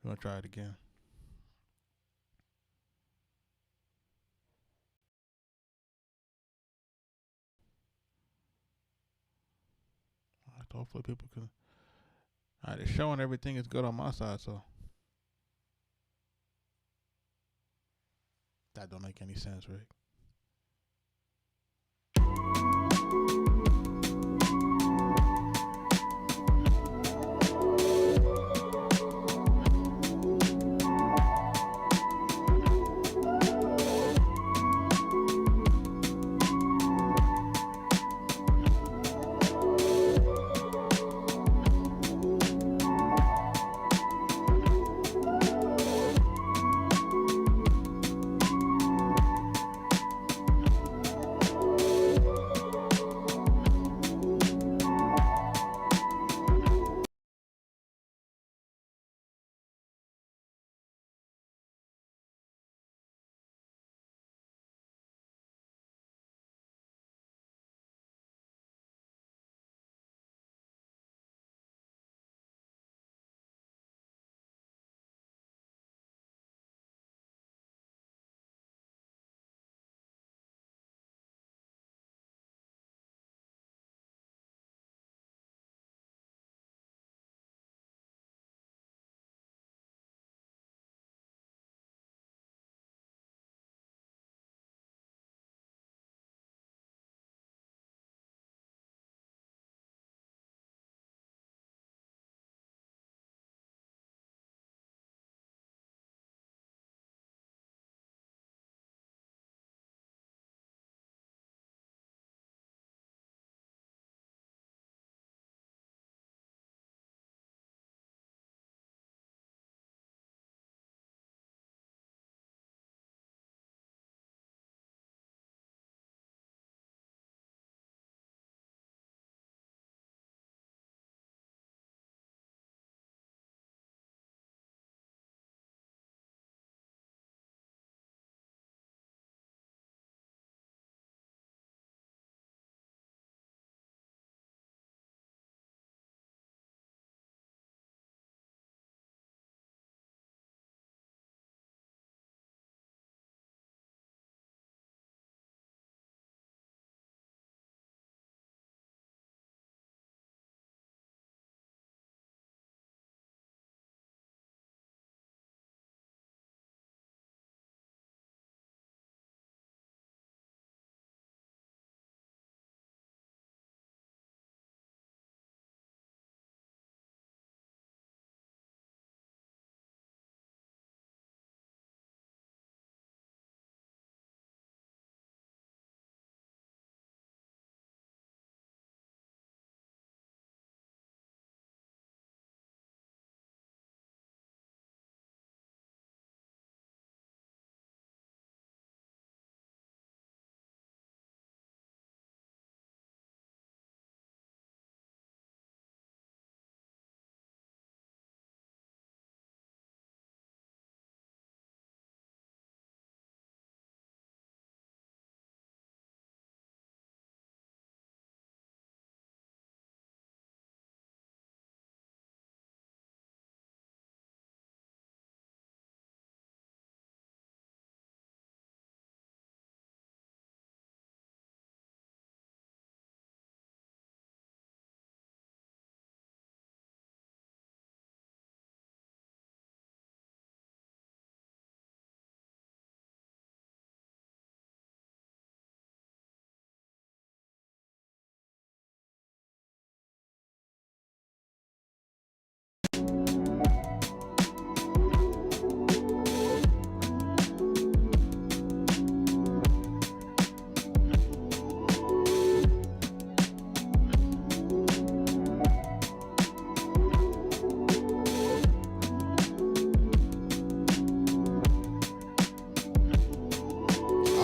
We're gonna try it again. All right, hopefully people can. All right, it's showing everything is good on my side, so that don't make any sense, Rick.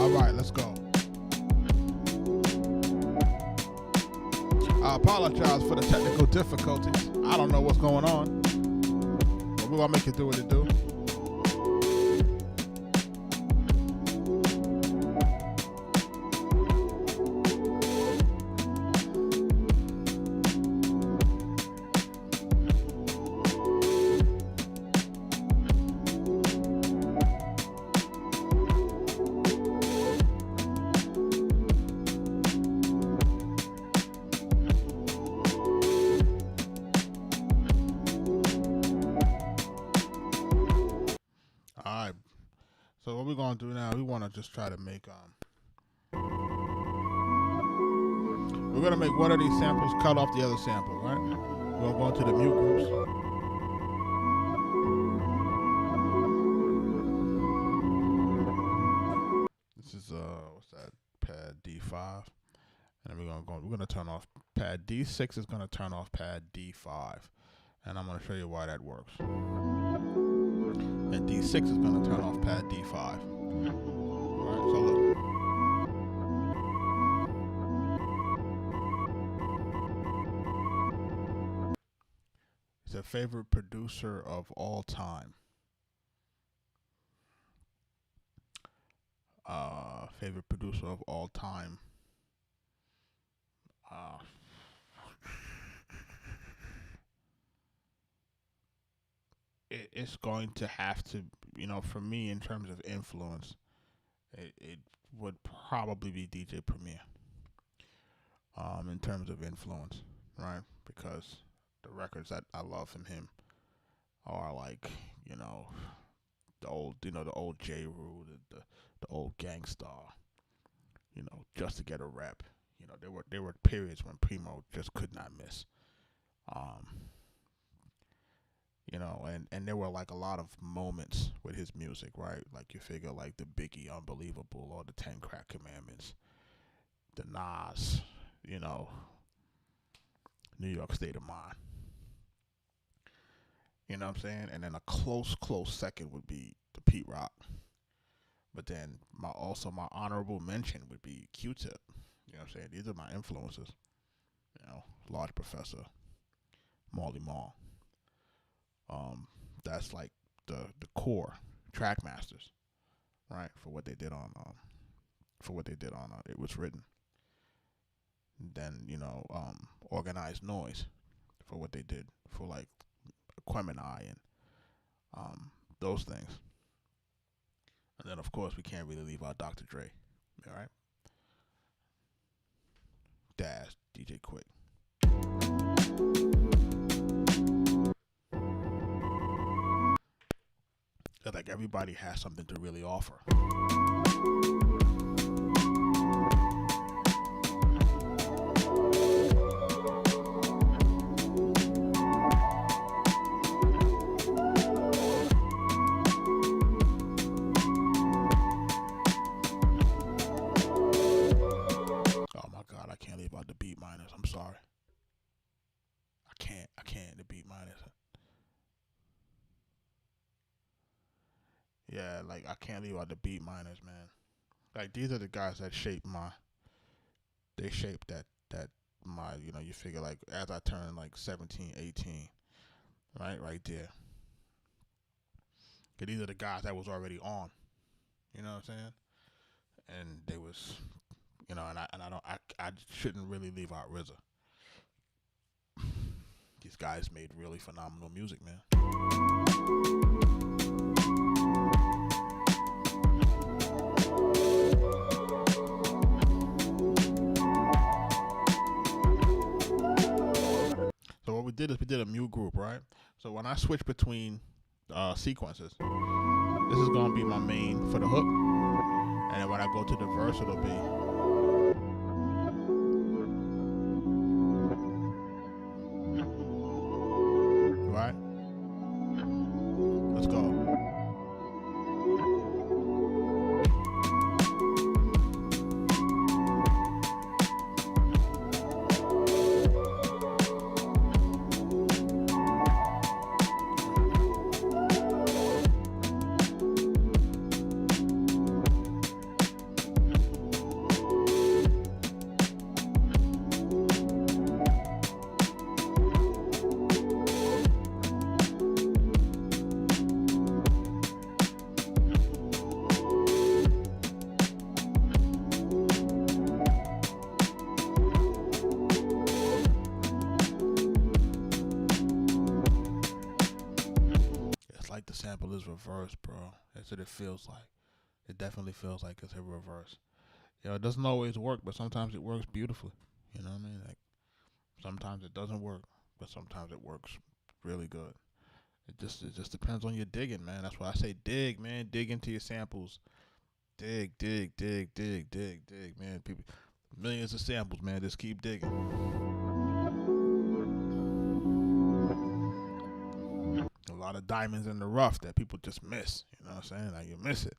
All right, let's go. I apologize for the technical difficulties. I don't know what's going on, but we're gonna make it do what it do. So what we're gonna do now? We want to just try to make we're gonna make one of these samples cut off the other sample, right? We're gonna go into the mute groups. This is what's that? Pad D5, and then we're gonna turn off pad D6 is gonna turn off pad D5, and I'm gonna show you why that works. And D6 is gonna turn off pad D5. All right, so look. He's a favorite producer of all time. Favorite producer of all time. It's going to have to, for me in terms of influence, it would probably be DJ Premier. In terms of influence, right? Because the records that I love from him are like, the old, the old J. Rue, the old Gangstar, just to get a rep. There were periods when Primo just could not miss. And there were like a lot of moments with his music, right? Like you figure like the Biggie Unbelievable or the 10 Crack Commandments, the Nas, New York State of Mind. You know what I'm saying? And then a close second would be the Pete Rock. But then my honorable mention would be Q-Tip. You know what I'm saying? These are my influences. Large Professor, Marley Marl. That's like the core track masters, right? For what they did on It Was Written. And then Organized Noise for what they did for like Aquemini and those things. And then of course we can't really leave out Dr. Dre, all right? Dash, DJ Quick. Like everybody has something to really offer. Oh my God, I can't leave out the beat miners. I'm sorry. I can't. The beat miners. Yeah, like I can't leave out the beat miners, man. Like these are the guys that shaped my, you figure like as I turn like 17, 18, right there. Cause these are the guys that was already on, you know what I'm saying? And they was, and I shouldn't really leave out RZA. These guys made really phenomenal music, man. So what we did is we did a mute group, right? So when I switch between sequences, this is gonna be my main for the hook, and then when I go to the verse, it'll be. Right? Let's go. Like the sample is reversed, bro. That's what it feels like. It definitely feels like it's a reverse. It doesn't always work, but sometimes it works beautifully. You know what I mean? Like sometimes it doesn't work, but sometimes it works really good. It just depends on your digging, man. That's why I say dig, man. Dig into your samples. Dig, dig, dig, dig, dig, dig, man. People, millions of samples, man. Just keep digging. A lot of diamonds in the rough that people just miss. You know what I'm saying? Like you miss it.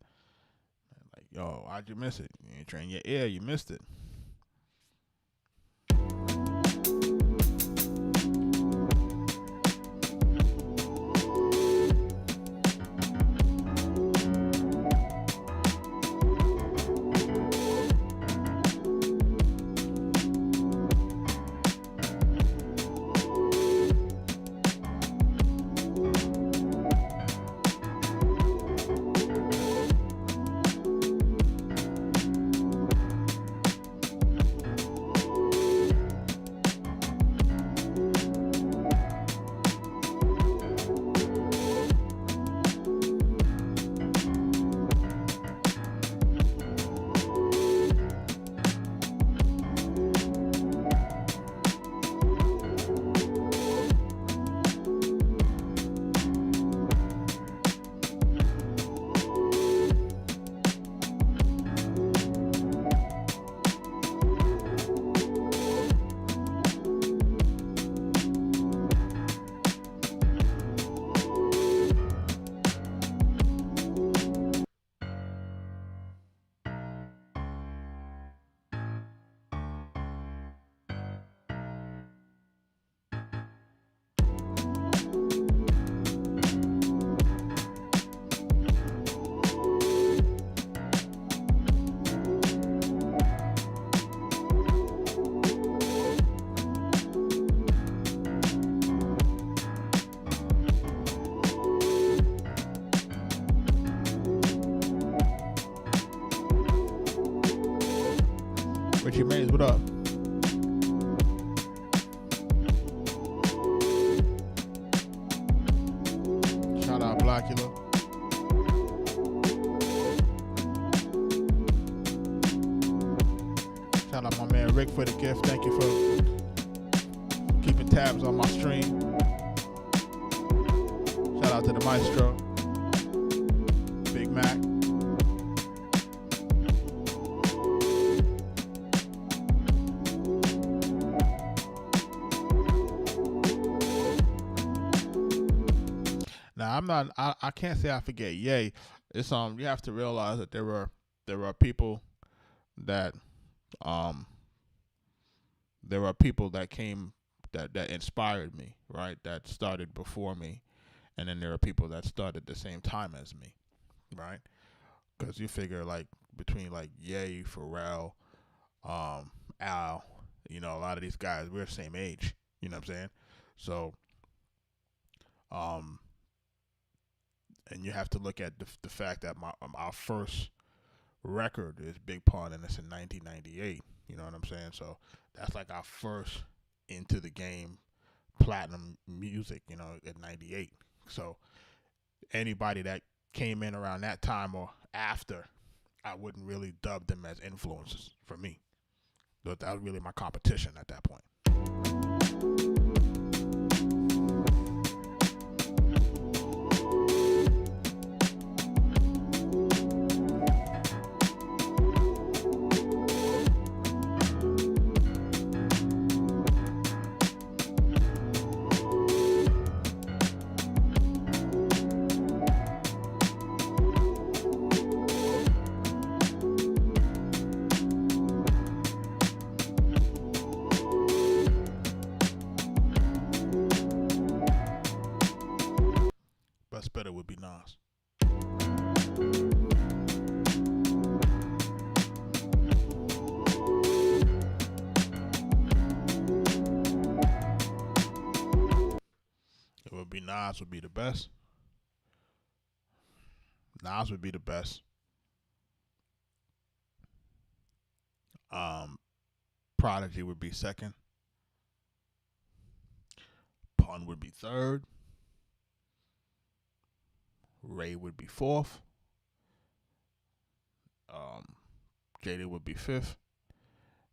Like, yo, why'd you miss it? You ain't train your ear, you missed it. Richie Mays, what up? Shout out Blackula. Shout out my man Rick for the gift. Thank you for keeping tabs on my stream. Shout out to the maestro, Big Mac. Now I can't say I forget Ye. It's you have to realize that there are people that there are people that came that inspired me, right? That started before me, and then there are people that started the same time as me, right? Because you figure like between like Ye, Pharrell, Al, a lot of these guys we're the same age. You know what I'm saying? So um and you have to look at the fact that our first record is Big Pun, and it's in 1998. You know what I'm saying? So that's like our first into the game platinum music. At 98. So anybody that came in around that time or after, I wouldn't really dub them as influences for me. But that was really my competition at that point. Best better would be Nas. It would be Nas would be the best. Nas would be the best. Prodigy would be second. Pun would be third. Ray would be fourth. Jada would be fifth.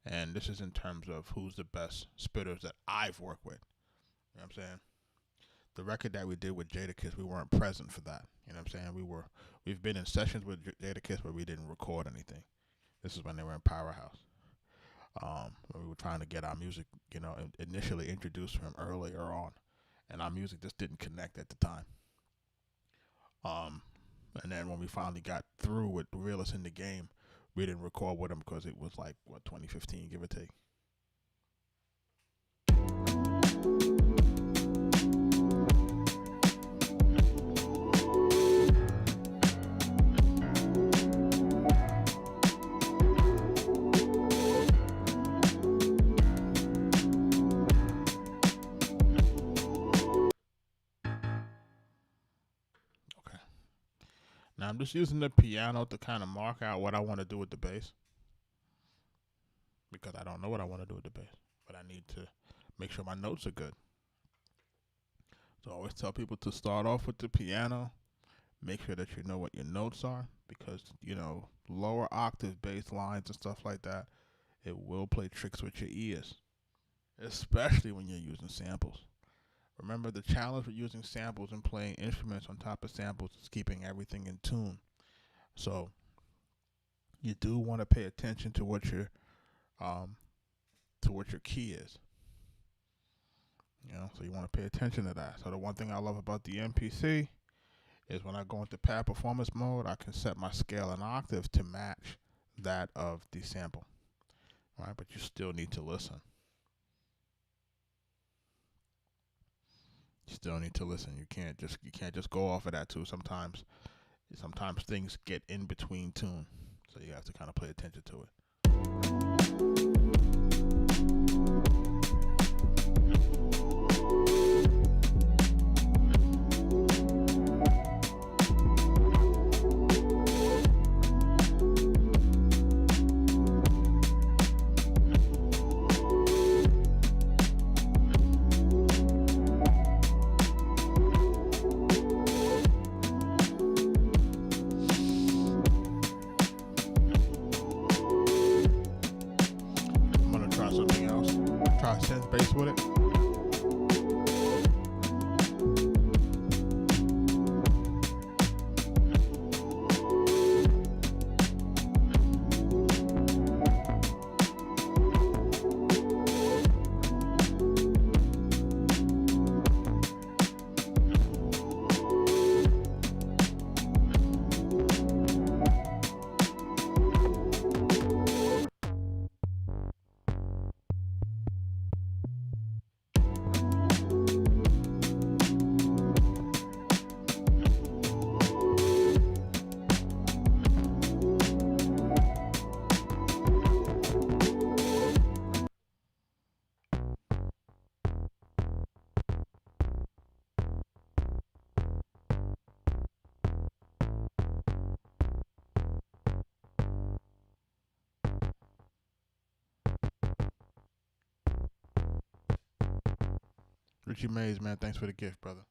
And this is in terms of who's the best spitters that I've worked with. You know what I'm saying? the record that we did with Jadakiss, we weren't present for that. You know what I'm saying? We've been in sessions with Jadakiss, but we didn't record anything. This is when they were in Powerhouse. We were trying to get our music, initially introduced from earlier on, and our music just didn't connect at the time. And then when we finally got through with Realist in the Game, we didn't record with them because it was like 2015, give or take. Now I'm just using the piano to kind of mark out what I want to do with the bass, because I don't know what I want to do with the bass, but I need to make sure my notes are good. So I always tell people to start off with the piano, make sure that you know what your notes are, because lower octave bass lines and stuff like that, it will play tricks with your ears, especially when you're using samples. Remember, the challenge with using samples and playing instruments on top of samples is keeping everything in tune. So you do want to pay attention to what your key is. So you want to pay attention to that. So the one thing I love about the MPC is when I go into pad performance mode, I can set my scale and octave to match that of the sample. All right, but you still need to listen. You still need to listen. You can't just go off of that too. Sometimes things get in between tune, so you have to kind of pay attention to it. Try synth bass with it. Richie Mays, man, thanks for the gift, brother.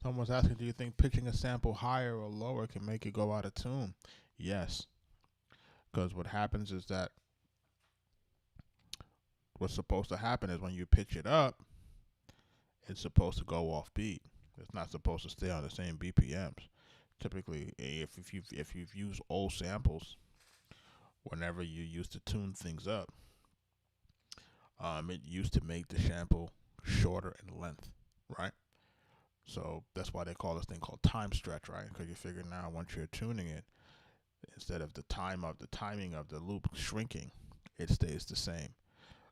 Someone's asking, do you think pitching a sample higher or lower can make it go out of tune? Yes. Because what happens is that what's supposed to happen is when you pitch it up, it's supposed to go off beat. It's not supposed to stay on the same BPMs. Typically, if you've used old samples, whenever you used to tune things up, it used to make the sample shorter in length, right? So that's why they call this thing called time stretch, right? Because you figure now once you're tuning it, instead of the timing of the loop shrinking, it stays the same.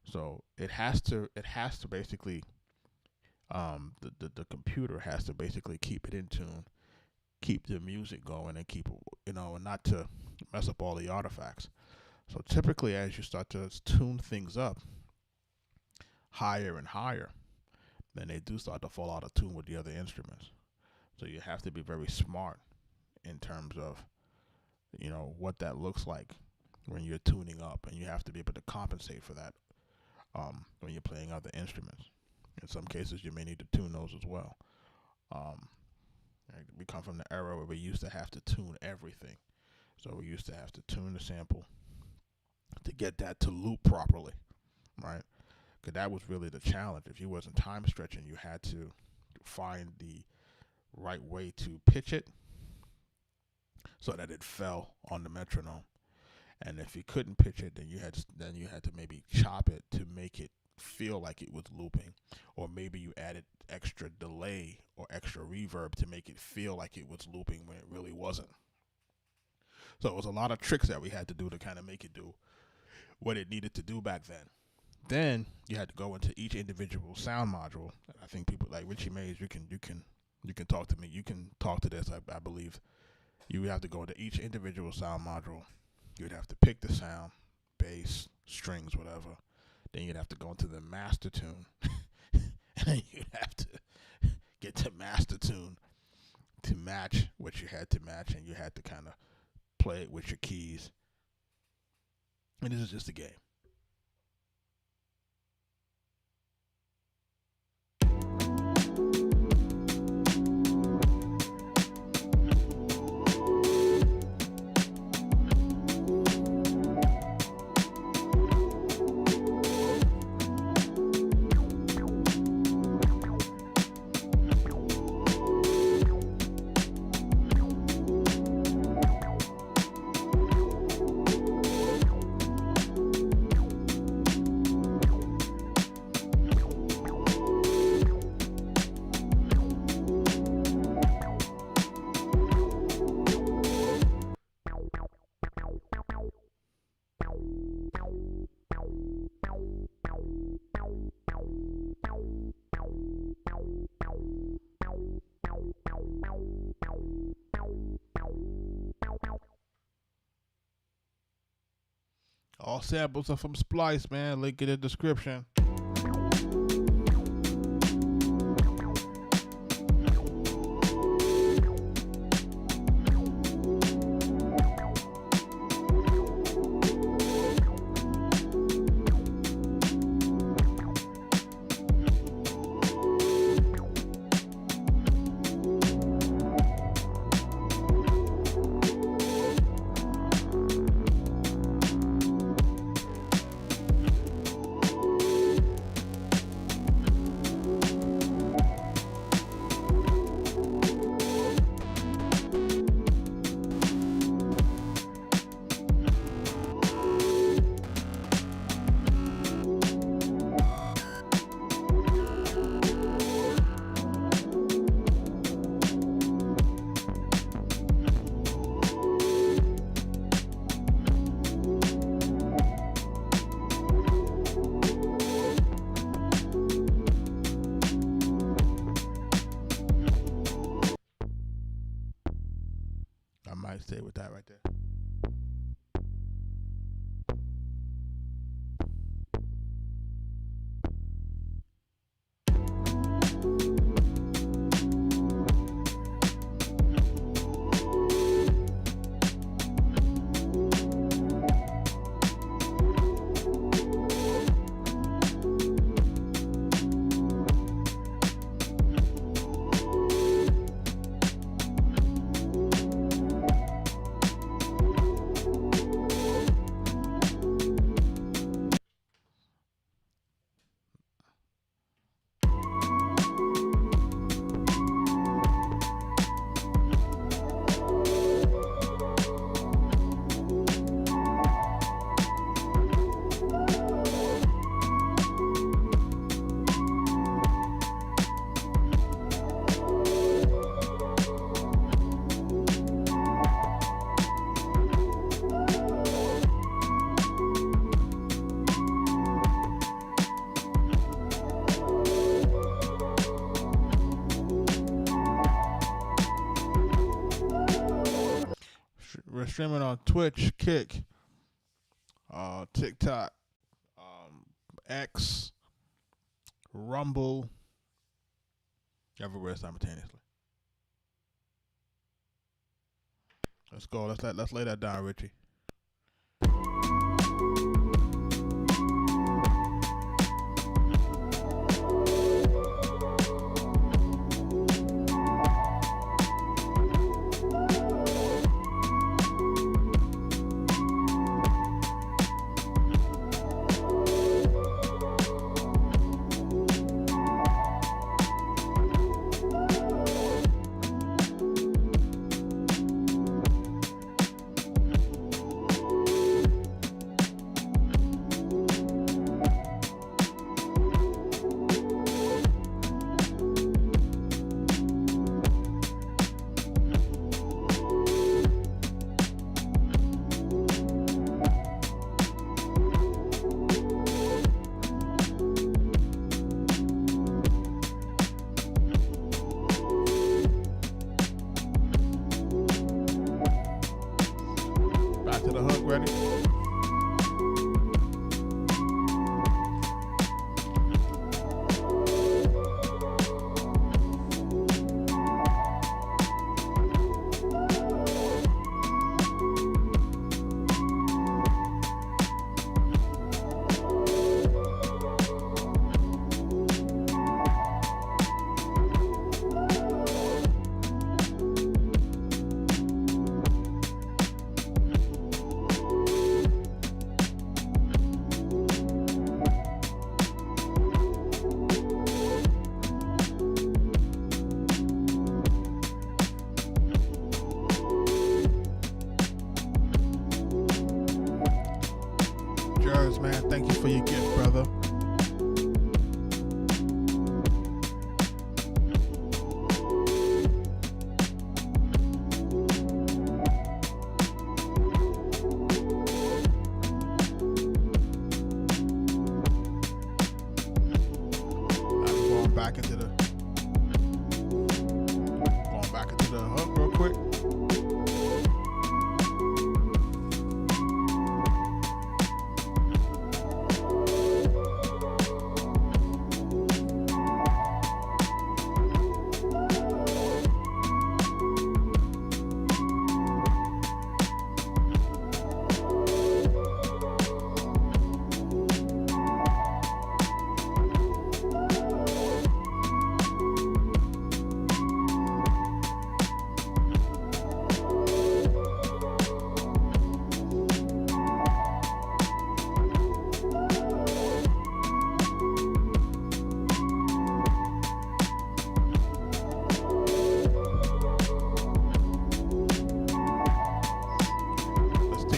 So it has to basically the computer has to basically keep it in tune, keep the music going, and keep, and not to mess up all the artifacts. So typically, as you start to tune things up higher and higher, then they do start to fall out of tune with the other instruments. So you have to be very smart in terms of, what that looks like when you're tuning up, and you have to be able to compensate for that when you're playing other instruments. In some cases, you may need to tune those as well. We come from the era where we used to have to tune everything. So we used to have to tune the sample to get that to loop properly, right? Because that was really the challenge. If you wasn't time stretching, you had to find the right way to pitch it so that it fell on the metronome. And if you couldn't pitch it, then you had to maybe chop it to make it feel like it was looping, or maybe you added extra delay or extra reverb to make it feel like it was looping when it really wasn't. So it was a lot of tricks that we had to do to kind of make it do what it needed to do back then. Then you had to go into each individual sound module. I think people like Richie Mays, you can talk to me. You can talk to this. I believe you would have to go into each individual sound module. You'd have to pick the sound, bass, strings, whatever. Then you'd have to go into the master tune, and you'd have to get to master tune to match what you had to match, and you had to kind of play it with your keys. And this is just a game. All samples are from Splice, man. Link in the description. I might stay with that right there. We're streaming on Twitch, Kick, TikTok, X, Rumble, everywhere simultaneously. Let's go. Let's lay that down, Richie. To the hook, ready? Man, thank you for your gift, brother. I'm going back into the hook real quick.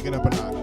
It up a notch.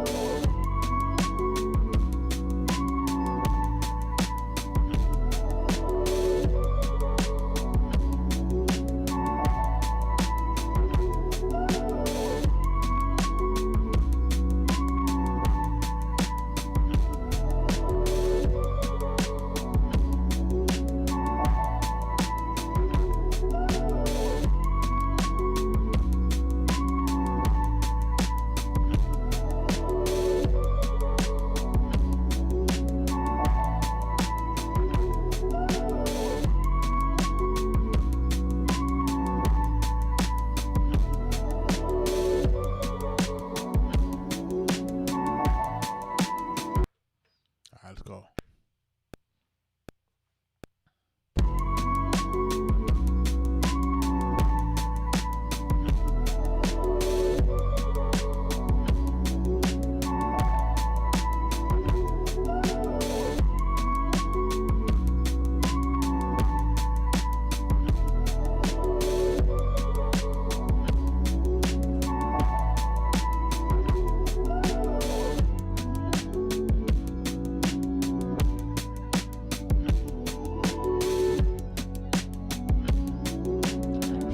Let's go.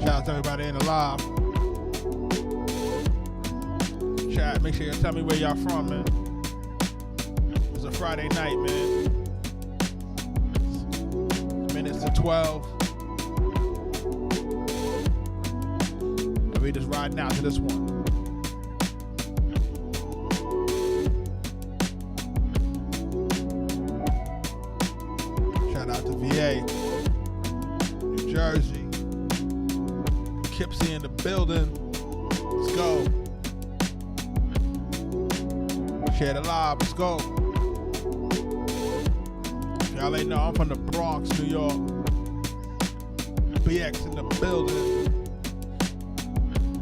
Shout out to everybody in the live chat. Make sure you tell me where y'all from, man. It's a Friday night, man. Minutes to 12. And we just riding out to this one. Pepsi in the building. Let's go. Share the live. Let's go. Y'all ain't know I'm from the Bronx, New York. BX in the building.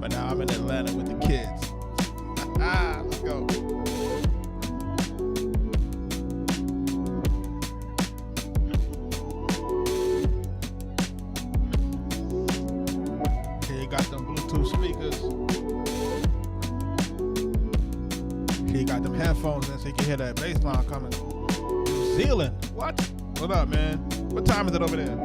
But now I'm in Atlanta with the kids. Let's go. Here you got them Bluetooth speakers. Here you got them headphones in so you can hear that bass line coming. New Zealand. What? What up, man? What time is it over there?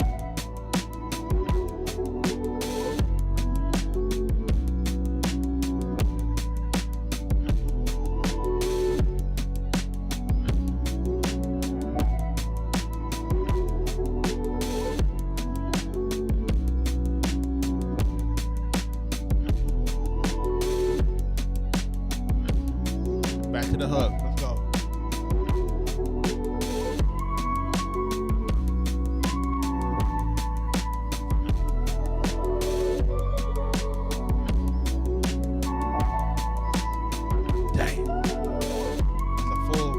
Back to the hook. Let's go. Dang. It's a full.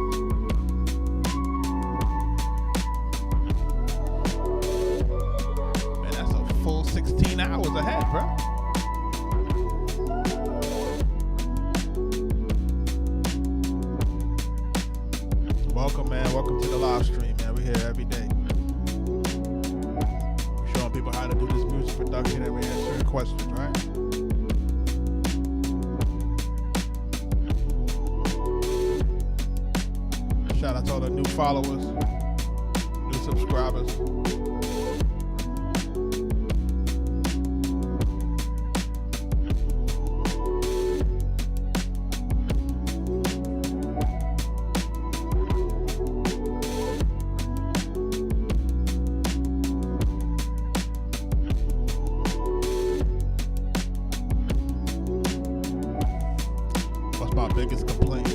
Man, that's a full 16 hours ahead, bro. Welcome, man. Welcome to the live stream, man. We're here every day. We're showing people how to do this music production and we're answering questions, right? Shout out to all the new followers, new subscribers. My biggest complaint.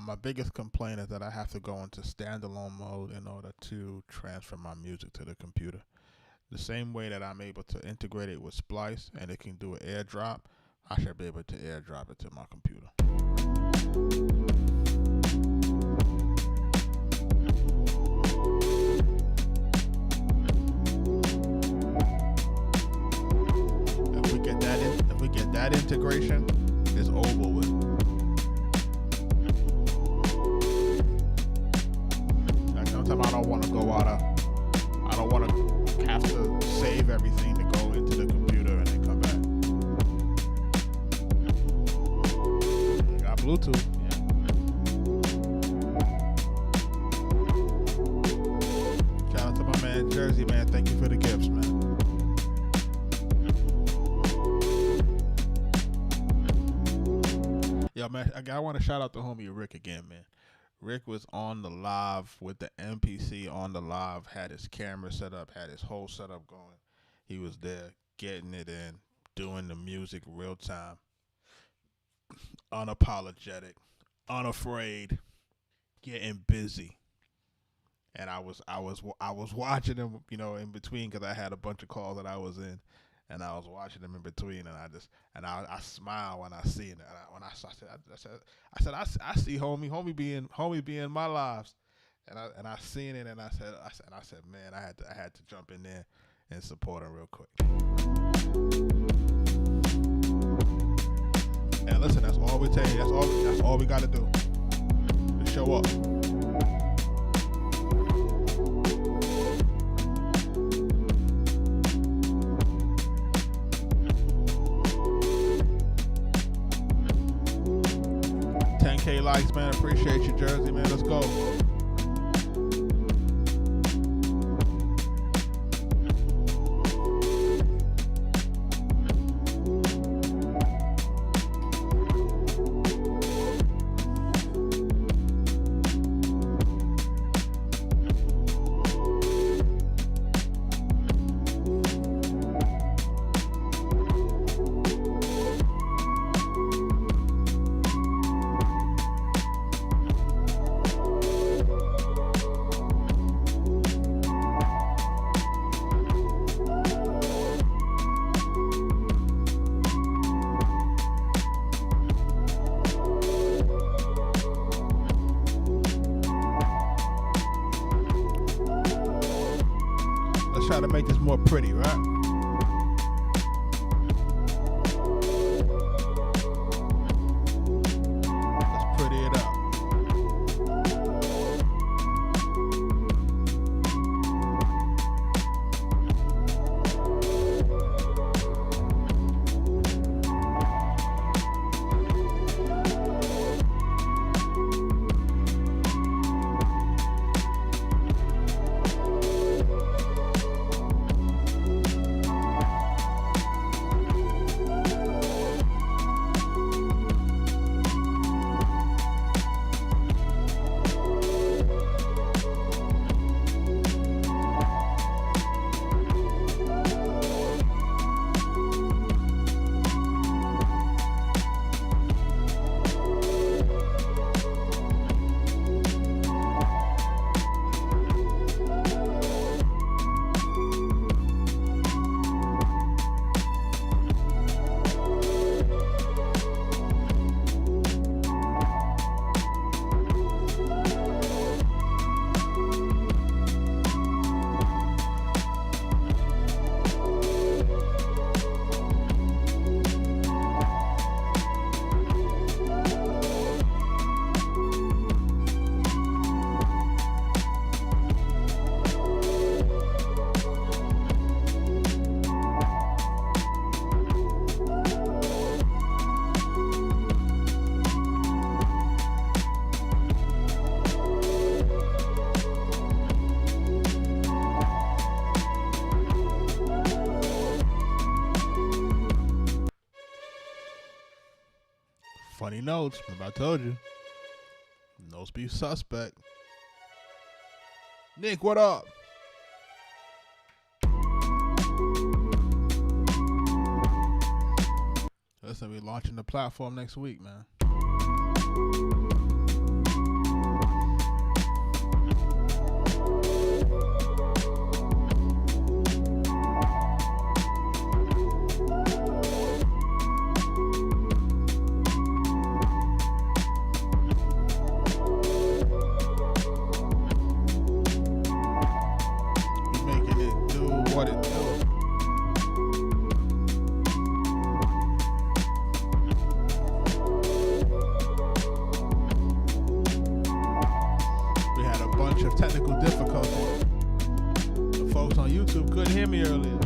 My biggest complaint is that I have to go into standalone mode in order to transfer my music to the computer. The same way that I'm able to integrate it with Splice and it can do an airdrop, I should be able to airdrop it to my computer. If we get that integration, it's over with. Like sometimes I don't want to go out of, I don't want to have to save everything to go into the computer and then come back. I got Bluetooth. Yeah. Shout out to my man Jersey, man. Thank you for the gifts, man. Yo, man, I want to shout out to homie Rick again, man. Rick was on the live with the MPC on the live, had his camera set up, had his whole setup going. He was there getting it in, doing the music real time, unapologetic, unafraid, getting busy. And I was watching him, you know, in between because I had a bunch of calls that I was in. And I was watching them in between, and I smile when I see it. And I see homie being my lives, and I seen it, and I said, man, I had to jump in there and support him real quick. And listen, that's all we tell you. That's all we got to do to show up. K likes, man. Appreciate you, Jersey, man. Let's go. try to make this more pretty, right? Let's pretty it up. Funny notes, remember I told you. Notes be suspect. Nick, what up? Listen, we launching the platform next week, man. Technical difficulties. The folks on YouTube couldn't hear me earlier.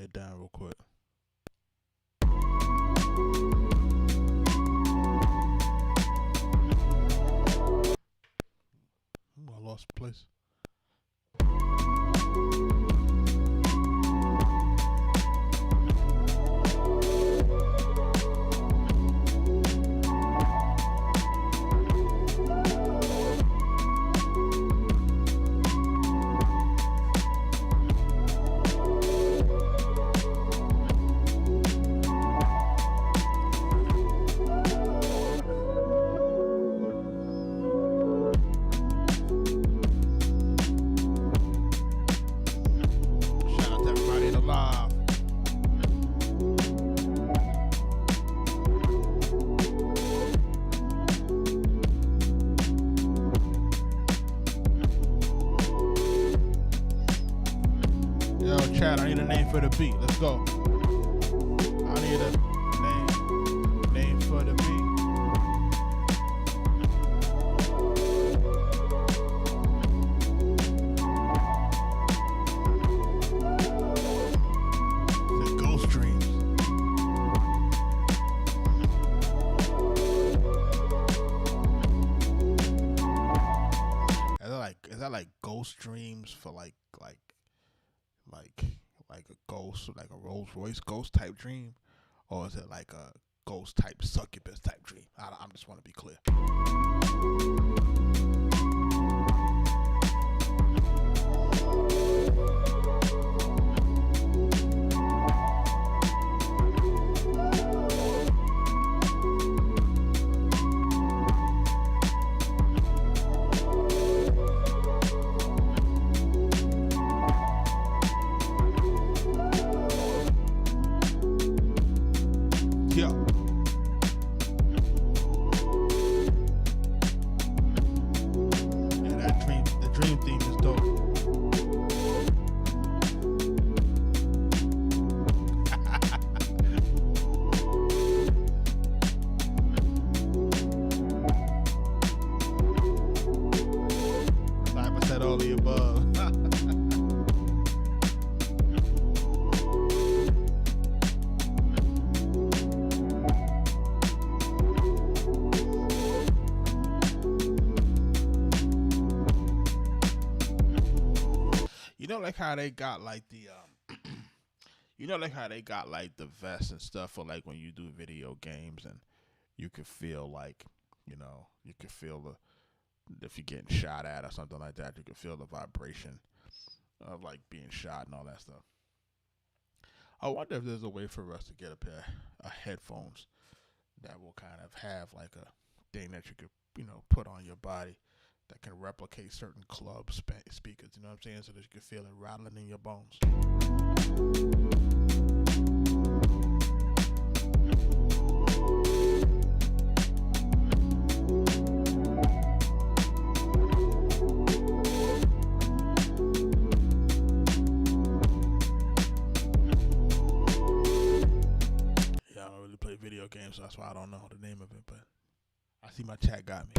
lay it down real quick. Ooh, I lost place. Chat, I need a name for the beat. Let's go. I need a name for the beat. The Ghost Dreams. Is that like Ghost Dreams for like a ghost, like a Rolls Royce ghost type dream, or is it like a ghost type succubus type dream? I just want to be clear. Yeah. Yeah, the dream theme is dope. Like I said, all the above. You know, like how they got like the you know, like how they got like the vests and stuff for like when you do video games, and you could feel like, you know, you could feel if you're getting shot at or something like that, you could feel the vibration of like being shot and all that stuff. I wonder if there's a way for us to get a pair of headphones that will kind of have like a thing that you could, you know, put on your body that can replicate certain club speakers, you know what I'm saying, so that you can feel it rattling in your bones. Yeah, I don't really play video games, so that's why I don't know the name of it, but I see my chat got me.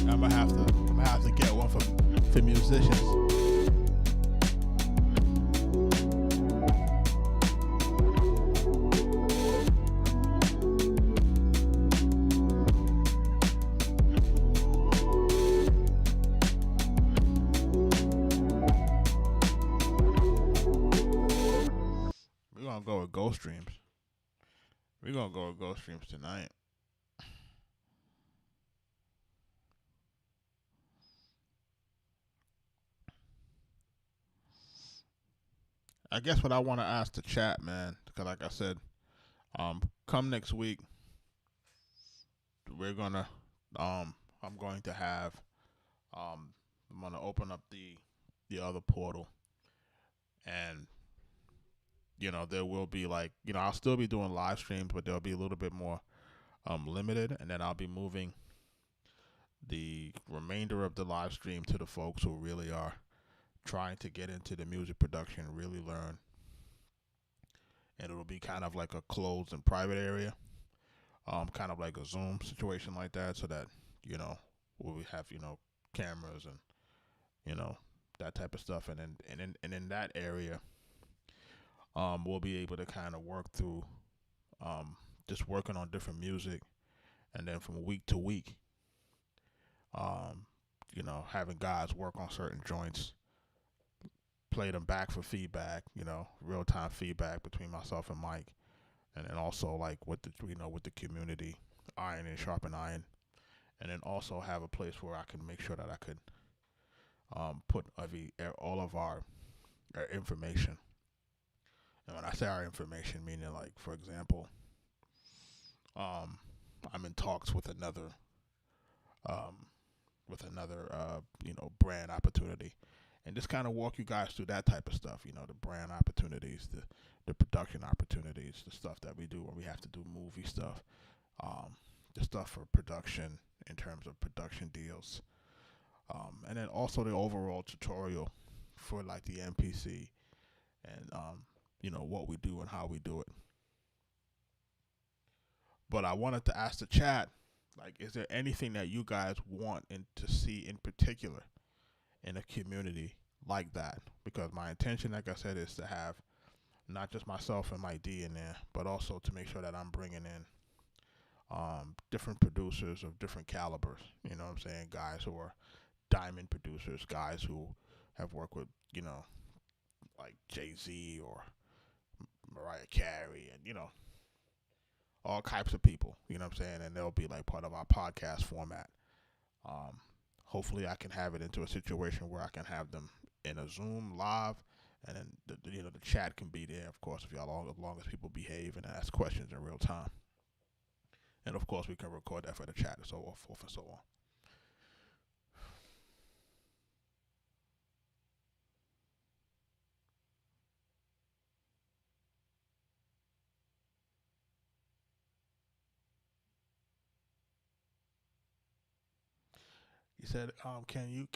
I'm gonna have to get one for musicians. We're gonna go with Ghost Dreams. We're gonna go with Ghost Dreams tonight. I guess what I want to ask the chat, man, because like I said, come next week, we're gonna, I'm going to have, I'm gonna open up the other portal, and you know there will be like, you know, I'll still be doing live streams, but there'll be a little bit more limited, and then I'll be moving the remainder of the live stream to the folks who really are trying to get into the music production, really learn, and it'll be kind of like a closed and private area, kind of like a Zoom situation like that, so that we have cameras and that type of stuff, and in that area, we'll be able to kind of work through just working on different music, and then from week to week, having guys work on certain joints, play them back for feedback, real time feedback between myself and Mike, and then also like with the community, iron and sharpen iron, and then also have a place where I can make sure that I could put all of our information. And when I say our information, meaning like, for example, I'm in talks with another brand opportunity, and just kind of walk you guys through that type of stuff. The brand opportunities, the production opportunities, the stuff that we do when we have to do movie stuff, the stuff for production in terms of production deals, and then also the overall tutorial for like the MPC and what we do and how we do it. But I wanted to ask the chat, like, is there anything that you guys want to see in particular in a community like that? Because my intention, like I said, is to have not just myself and my D in there, but also to make sure that I'm bringing in different producers of different calibers. You know what I'm saying? Guys who are diamond producers, guys who have worked with, like Jay-Z or Mariah Carey, and all types of people, you know what I'm saying? And they'll be like part of our podcast format. Hopefully I can have it into a situation where I can have them in a Zoom live, and then the chat can be there, of course, as long as people behave and ask questions in real time. And of course we can record that for the chat and so forth and so on. He said, can you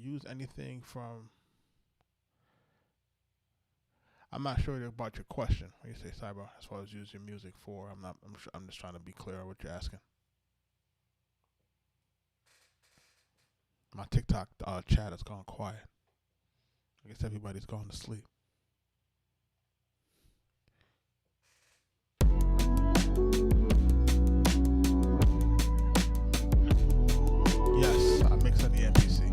use anything from? I'm not sure about your question when you say cyber, as far as using music for. I'm just trying to be clear on what you're asking. My TikTok chat has gone quiet. I guess everybody's gone to sleep. Yes, I mix on the MPC.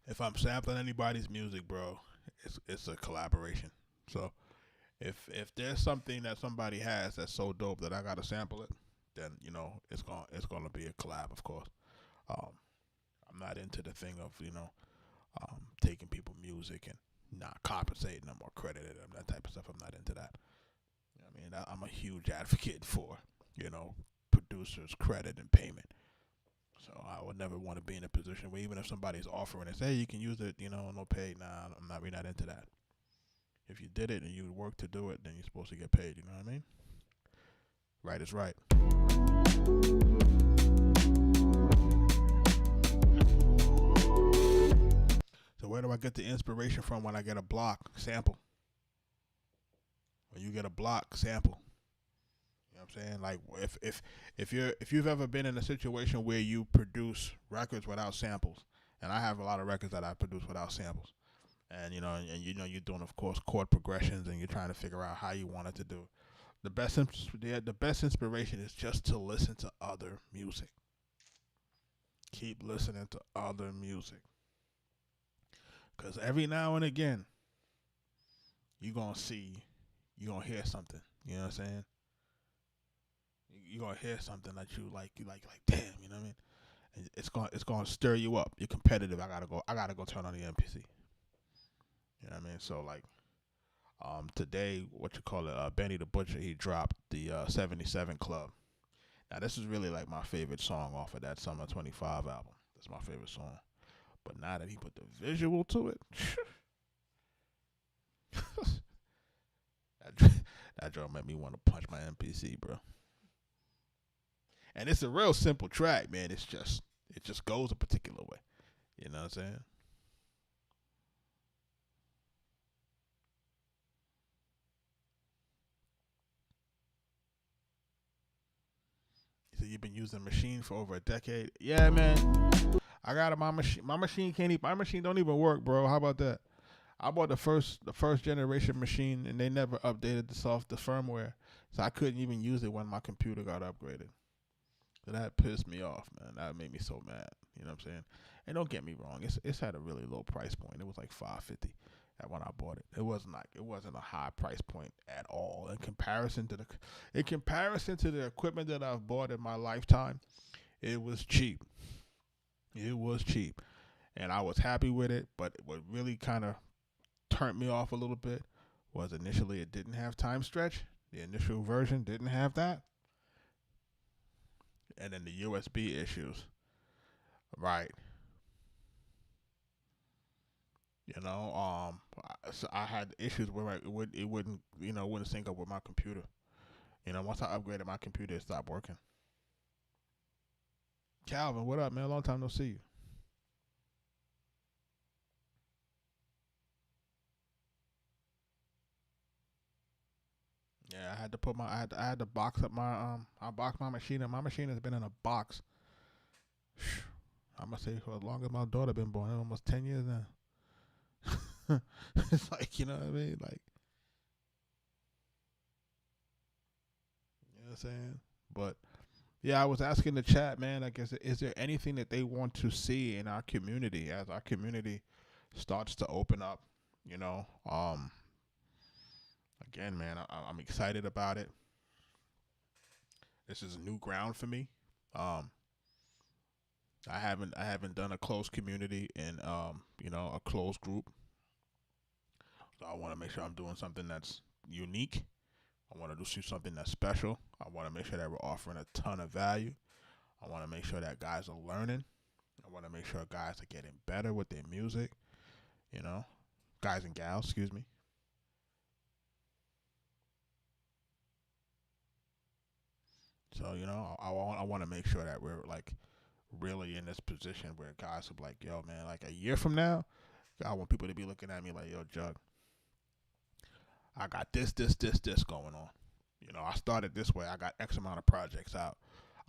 If I'm sampling anybody's music, bro, it's a collaboration. So if there's something that somebody has that's so dope that I gotta sample it, then it's gonna be a collab, of course. I'm not into the thing of taking people music and not compensating them or crediting them, that type of stuff. I'm not into that. I mean, I'm a huge advocate for producers credit and payment. So I would never want to be in a position where even if somebody's offering and say, hey, you can use it, no pay. Nah, we're not into that. If you did it and you work to do it, then you're supposed to get paid. You know what I mean? Right is right. So where do I get the inspiration from when I get a block sample? When you get a block sample. You know what I'm saying? Like if you've ever been in a situation where you produce records without samples, and I have a lot of records that I produce without samples, and you're doing, of course, chord progressions, and you're trying to figure out how you want it to do. the best inspiration is just to listen to other music. Keep listening to other music, cause every now and again you gonna hear something. You know what I'm saying? You gonna hear something that you like. You like damn. You know what I mean? It's gonna stir you up. You're competitive. I gotta go turn on the MPC. You know what I mean? So like, today, what you call it? Benny the Butcher, he dropped the 77 Club. Now this is really like my favorite song off of that Summer 25 album. That's my favorite song. But now that he put the visual to it, that drum made me want to punch my MPC, bro. And it's a real simple track, man. It just goes a particular way. You know what I'm saying? So you've been using a machine for over a decade. Yeah, man. I got my machine. My machine can't even. My machine don't even work, bro. How about that? I bought the first generation machine, and they never updated the firmware, so I couldn't even use it when my computer got upgraded. So that pissed me off, man. That made me so mad. You know what I'm saying? And don't get me wrong, it's at a really low price point. It was like $550 at when I bought it. It wasn't a high price point at all in comparison to the equipment that I've bought in my lifetime. It was cheap. It was cheap, and I was happy with it. But what really kind of turned me off a little bit was initially it didn't have time stretch. The initial version didn't have that. And then the USB issues. Right. You know, so I had issues where it wouldn't sync up with my computer. You know, once I upgraded my computer, it stopped working. Calvin, what up, man? Long time no see you. Yeah, I had to box up I boxed my machine, and my machine has been in a box. I'm gonna say for as long as my daughter been born, almost 10 years now. It's like, you know what I mean? Like, you know what I'm saying? But yeah, I was asking the chat, man, like, is there anything that they want to see in our community as our community starts to open up? You know, again, man, I'm excited about it. This is new ground for me. Um, I haven't done a closed community in a closed group. So I want to make sure I'm doing something that's unique. I want to do something that's special. I want to make sure that we're offering a ton of value. I want to make sure that guys are learning. I want to make sure guys are getting better with their music. You know, guys and gals, excuse me. So I want to make sure that we're like really in this position where guys are like, yo, man, like a year from now, I want people to be looking at me like, yo, Jug, I got this going on. You know, I started this way. I got X amount of projects out.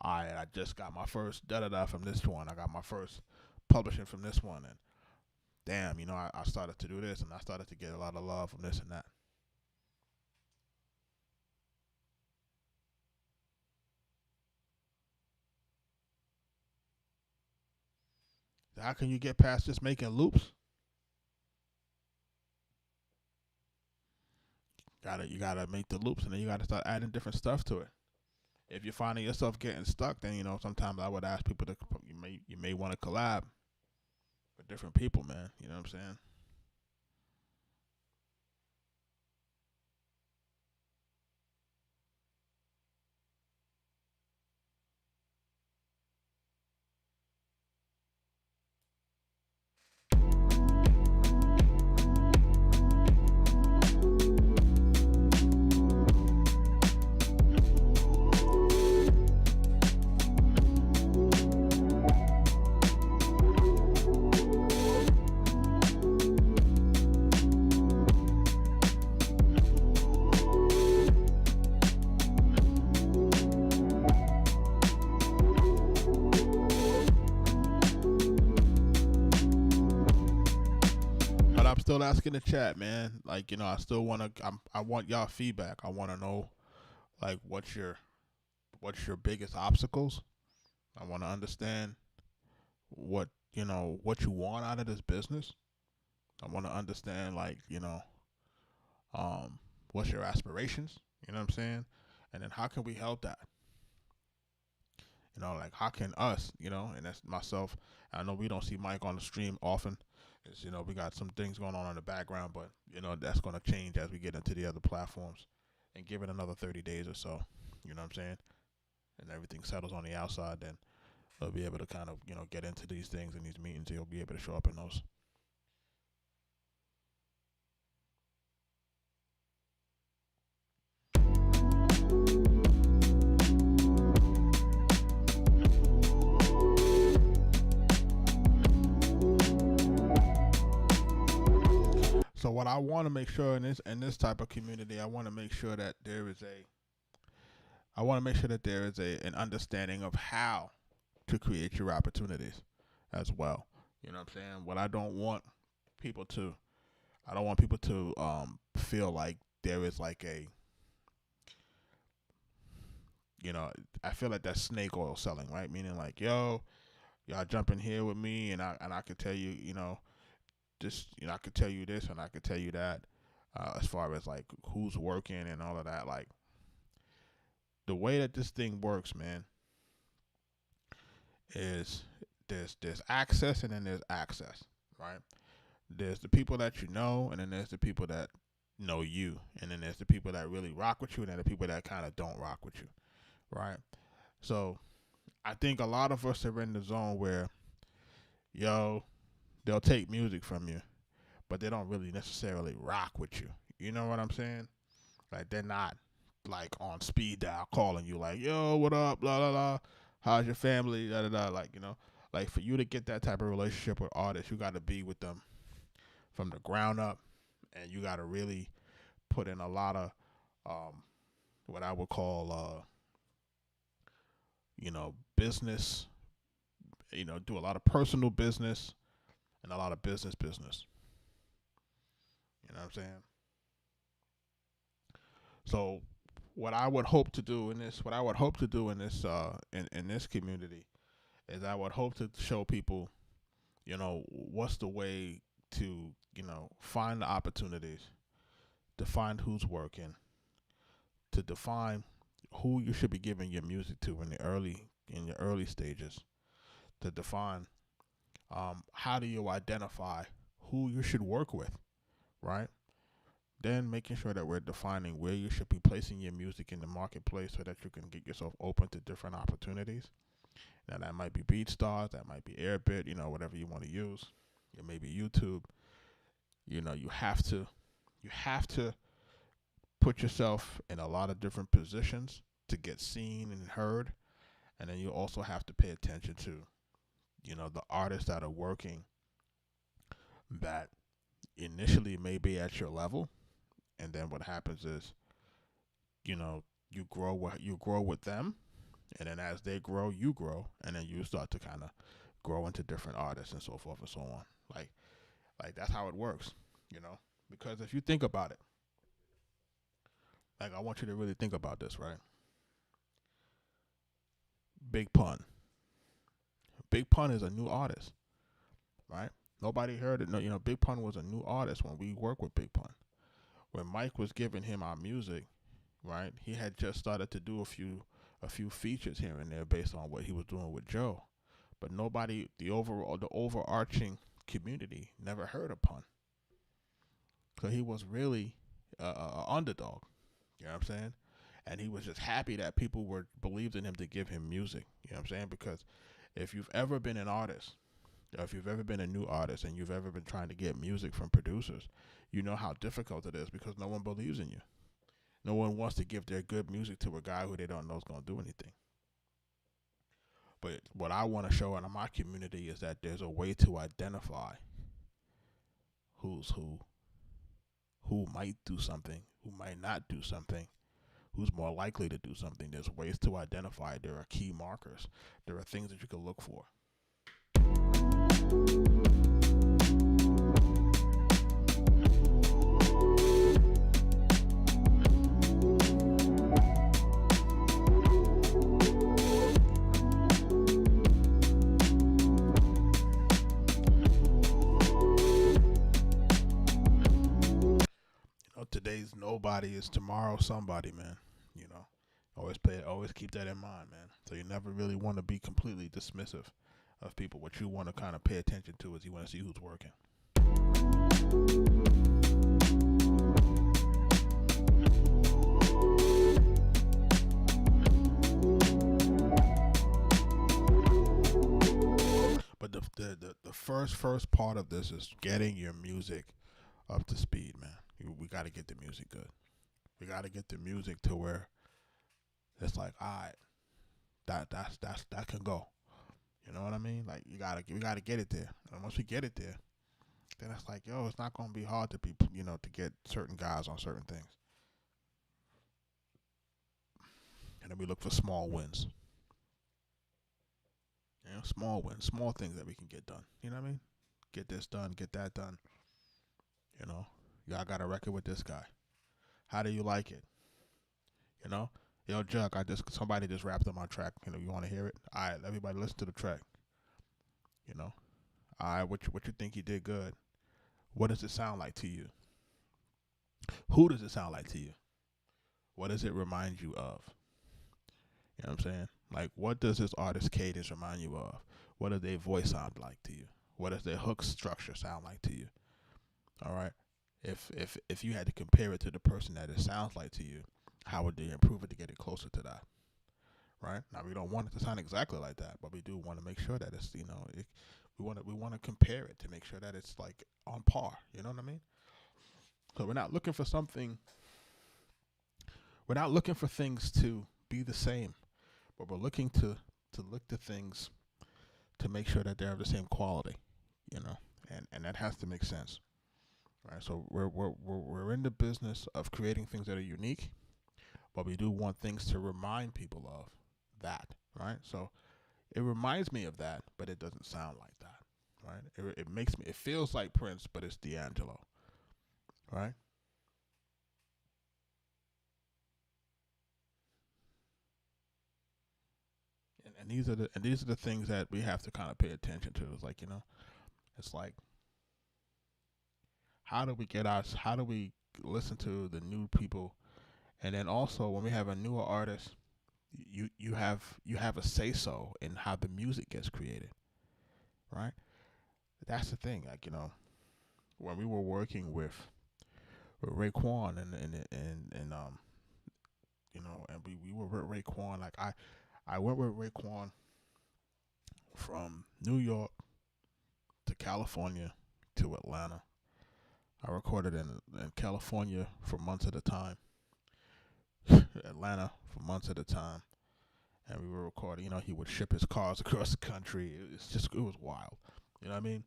I just got my first da da da from this one. I got my first publishing from this one, and damn, I started to do this, and I started to get a lot of love from this and that. How can you get past just making loops? You gotta make the loops, and then you gotta start adding different stuff to it. If you're finding yourself getting stuck, then sometimes I would ask people to you may want to collab with different people, man. You know what I'm saying? But I'm still asking the chat, man. Like, I still want to. I want y'all feedback. I want to know like what's your biggest obstacles. I want to understand what what you want out of this business. I want to understand like what's your aspirations. You know what I'm saying? And then how can we help that? Like how can us, and that's myself. I know we don't see Mike on the stream often. It's, we got some things going on in the background, but that's going to change as we get into the other platforms and give it another 30 days or so. You know what I'm saying? And everything settles on the outside, then they'll be able to kind of, get into these things in these meetings. He'll be able to show up in those. So what I want to make sure in this type of community, I want to make sure that there is an understanding of how to create your opportunities as well. You know what I'm saying? What I don't want people to feel like there is like I feel like that's snake oil selling, right? Meaning like, yo, y'all jump in here with me, and I could tell you, I could tell you this and I could tell you that, as far as like who's working and all of that. Like the way that this thing works, man, is there's access and then there's access, right? There's the people that you know, and then there's the people that know you, and then there's the people that really rock with you, and then the people that kind of don't rock with you, right? So I think a lot of us are in the zone where, they'll take music from you, but they don't really necessarily rock with you. You know what I'm saying? Like they're not like on speed dial calling you like, yo, what up, blah, blah, blah. How's your family, da, da, da. Like, like for you to get that type of relationship with artists, you got to be with them from the ground up, and you got to really put in a lot of what I would call business, do a lot of personal business and a lot of business. You know what I'm saying? So what I would hope to do in this in this community is I would hope to show people, what's the way to, find the opportunities, to find who's working, to define who you should be giving your music to in your early stages, to define how do you identify who you should work with, right? Then making sure that we're defining where you should be placing your music in the marketplace so that you can get yourself open to different opportunities. Now that might be BeatStars, that might be Airbit, whatever you want to use. It may be YouTube. You have to put yourself in a lot of different positions to get seen and heard. And then you also have to pay attention to, the artists that are working that initially may be at your level. And then what happens is, you grow with them. And then as they grow, you grow. And then you start to kind of grow into different artists and so forth and so on. Like that's how it works, because if you think about it, like I want you to really think about this, right? Big Pun. Big Pun is a new artist, right? Nobody heard it. No, Big Pun was a new artist when we worked with Big Pun. When Mike was giving him our music, right? He had just started to do a few features here and there based on what he was doing with Joe, but nobody, the overarching community never heard of Pun. So he was really an underdog. You know what I'm saying? And he was just happy that people believed in him to give him music. You know what I'm saying? Because if you've ever been an artist, or if you've ever been a new artist and you've ever been trying to get music from producers, you know how difficult it is because no one believes in you. No one wants to give their good music to a guy who they don't know is going to do anything. But what I want to show in my community is that there's a way to identify who's who might do something, who might not do something, who's more likely to do something. There's ways to identify. There are key markers. There are things that you can look for. Today's nobody is tomorrow somebody, man. You know, always keep that in mind, man. So you never really want to be completely dismissive of people. What you want to kind of pay attention to is you want to see who's working. But the first part of this is getting your music up to speed, man. We got to get the music good. We got to get the music to where it's like, all right, that can go. You know what I mean? Like we gotta get it there. And once we get it there, then it's like, yo, it's not gonna be hard to to get certain guys on certain things. And then we look for small wins. Small wins, small things that we can get done. You know what I mean? Get this done, get that done. Y'all got a record with this guy. How do you like it? Yo, Chuck, somebody just rapped on my track. You want to hear it? All right, everybody listen to the track. All right, what you think you did good? What does it sound like to you? Who does it sound like to you? What does it remind you of? You know what I'm saying? Like, what does this artist cadence remind you of? What does their voice sound like to you? What does their hook structure sound like to you? All right. If you had to compare it to the person that it sounds like to you, how would they improve it to get it closer to that? Right? Now, we don't want it to sound exactly like that, but we do want to make sure that it's, we want to compare it to make sure that it's like on par. You know what I mean? So we're not looking for something. We're not looking for things to be the same, but we're looking to look to things to make sure that they're of the same quality. And that has to make sense. Right? So we're in the business of creating things that are unique, but we do want things to remind people of that, right? So it reminds me of that, but it doesn't sound like that, right? It feels like Prince, but it's D'Angelo, right? And these are the things that we have to kind of pay attention to. It's like, it's like, how do we listen to the new people? And then also when we have a newer artist, you have a say so in how the music gets created, right? That's the thing. Like, when we were working with Raekwon and we were with Raekwon. Like I went with Raekwon from New York to California to Atlanta. I recorded in California for months at a time, Atlanta for months at a time, and we were recording. He would ship his cars across the country. It was wild. You know what I mean?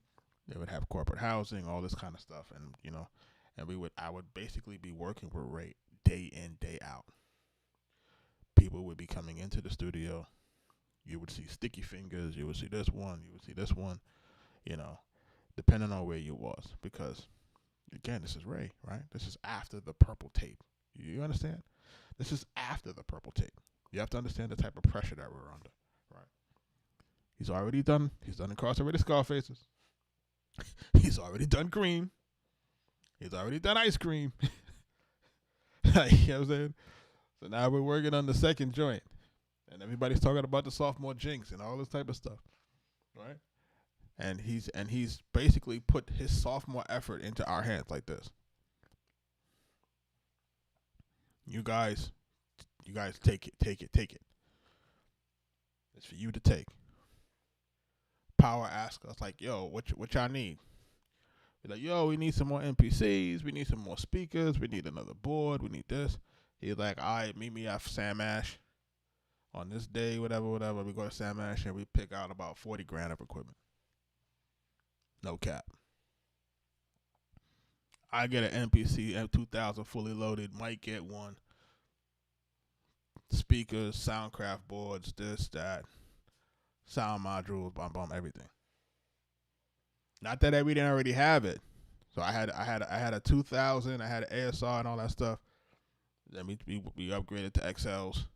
They would have corporate housing, all this kind of stuff, and I would basically be working with Ray day in, day out. People would be coming into the studio. You would see Sticky Fingers. You would see this one. You would see this one. Depending on where you was, because again, this is Ray, right? This is after the purple tape. You understand? This is after the purple tape. You have to understand the type of pressure that we're under, right? He's done Incarcerated Scarfaces. He's already done Cream. He's already done Ice Cream. You know what I'm saying? So now we're working on the second joint. And everybody's talking about the sophomore jinx and all this type of stuff, right? And he's basically put his sophomore effort into our hands like this. You guys take it. It's for you to take. Power asked us like, yo, what y'all need? We're like, yo, we need some more MPCs, we need some more speakers, we need another board, we need this. He's like, all right, meet me at Sam Ash on this day, whatever. We go to Sam Ash and we pick out about $40,000 of equipment. No cap. I get an MPC M2000 fully loaded, might get one. Speakers, Soundcraft boards, this, that, sound modules, everything. Not that we didn't already have it. So I had a 2000, I had an ASR and all that stuff. Then we upgraded to XLs.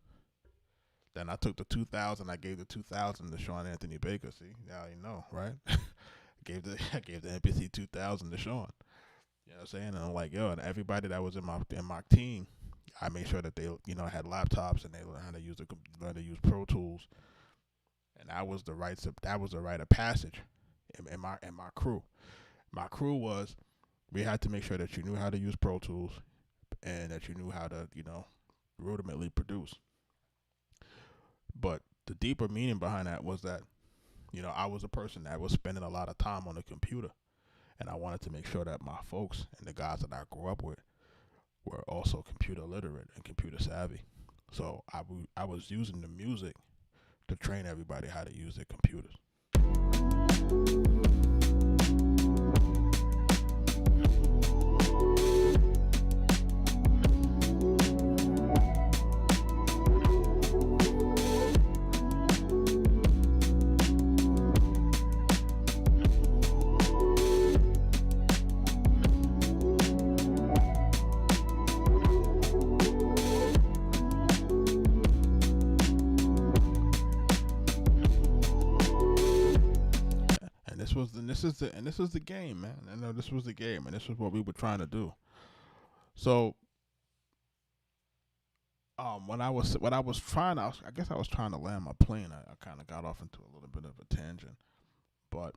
Then I took the 2000, I gave the 2000 to Sean Anthony Baker. See, now you know, right? I gave the MPC 2000 to Sean. You know what I'm saying? And I'm like, yo, and everybody that was in my team, I made sure that they, had laptops and they learned how to use Pro Tools, and that was the rite of passage in my crew. My crew was, we had to make sure that you knew how to use Pro Tools and that you knew how to, rudimentally produce. But the deeper meaning behind that was that, I was a person that was spending a lot of time on the computer, and I wanted to make sure that my folks and the guys that I grew up with were also computer literate and computer savvy. So I was using the music to train everybody how to use their computers. This was the game, man. I know this was the game, and this was what we were trying to do. So, when I was trying, I guess I was trying to land my plane. I kind of got off into a little bit of a tangent, but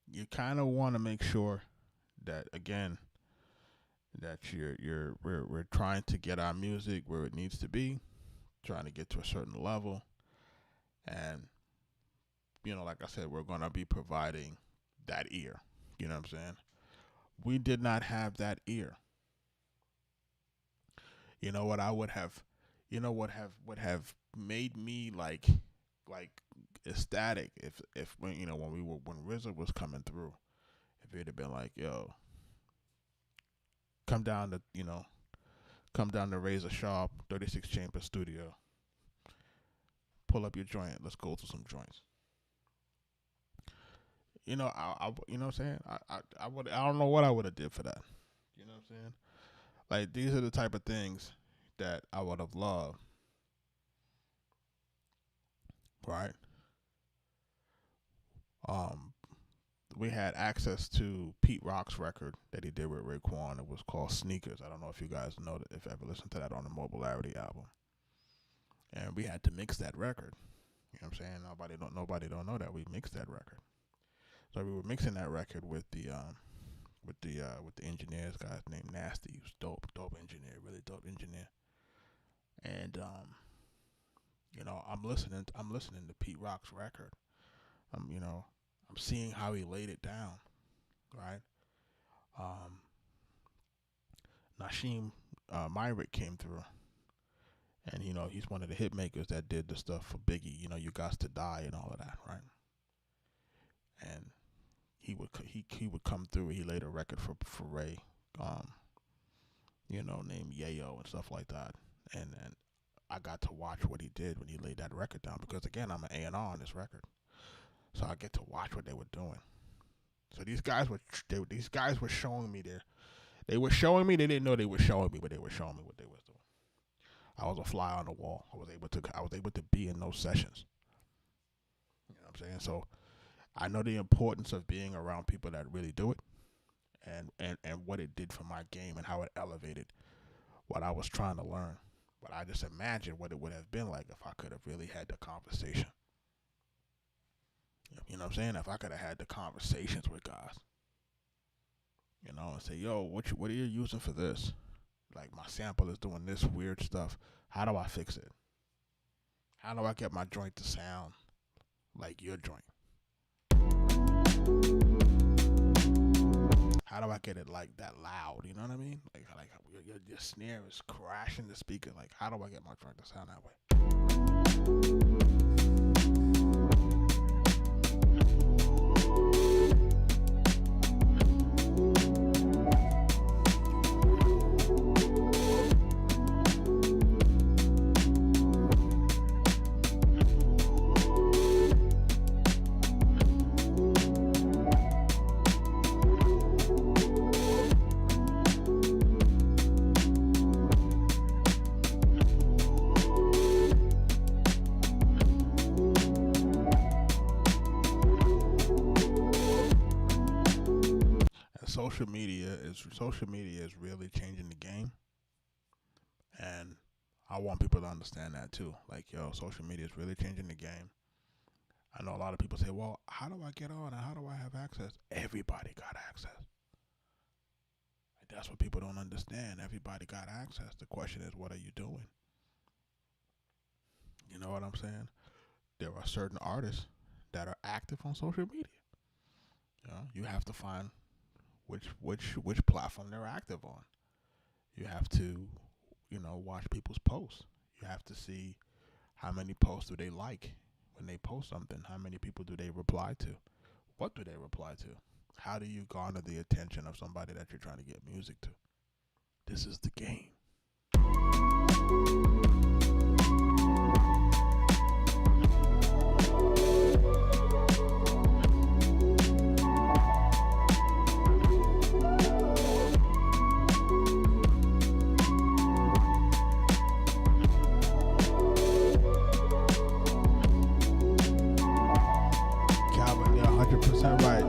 you kind of want to make sure that, again, that we're trying to get our music where it needs to be, trying to get to a certain level. And, like I said, we're going to be providing that ear. You know what I'm saying? We did not have that ear. What I would have, would have made me like ecstatic if when RZA was coming through, if it'd have been like, yo, come down to Razor Sharp 36 Chamber Studio. Pull up your joint. Let's go through some joints. I you know what I'm saying? I don't know what I would have did for that. You know what I'm saying? Like, these are the type of things that I would have loved. Right? We had access to Pete Rock's record that he did with Raekwon. It was called Sneakers. I don't know if you guys know that, if you ever listened to that on the Mobilarity album. And we had to mix that record. You know what I'm saying? Nobody don't know that we mixed that record. So we were mixing that record with the engineers guy named Nasty. He was dope engineer, really dope engineer. And I'm listening to Pete Rock's record. I'm seeing how he laid it down, right? Nasheem Myrick came through. And, he's one of the hit makers that did the stuff for Biggie, You Got to Die and all of that, right? And he would come through. He laid a record for Ray, named Yayo and stuff like that. And I got to watch what he did when he laid that record down because, again, I'm an A&R on this record. So I get to watch what they were doing. So these guys were showing me they were showing me, they didn't know they were showing me, but they were showing me what they was doing. I was a fly on the wall. I was able to be in those sessions. You know what I'm saying? So I know the importance of being around people that really do it, and what it did for my game and how it elevated what I was trying to learn. But I just imagine what it would have been like if I could have really had the conversation. You know what I'm saying? If I could have had the conversations with guys, and say, yo, what are you using for this? Like, my sample is doing this weird stuff. How do I fix it? How do I get my joint to sound like your joint? How do I get it like that loud? You know what I mean? Like your snare is crashing the speaker. Like, how do I get my joint to sound that way? social media is really changing the game, and I want people to understand that too. Like, yo, social media is really changing the game. I know a lot of people say, well, how do I get on and how do I have access? Everybody got access. Like, that's what people don't understand. Everybody got access. The question is, what are you doing? You know what I'm saying? There are certain artists that are active on social media. You have to find which platform they're active on. You have to, watch people's posts. You have to see how many posts do they like when they post something. How many people do they reply to? What do they reply to? How do you garner the attention of somebody that you're trying to get music to? This is the game. Calvin, you're 100% right.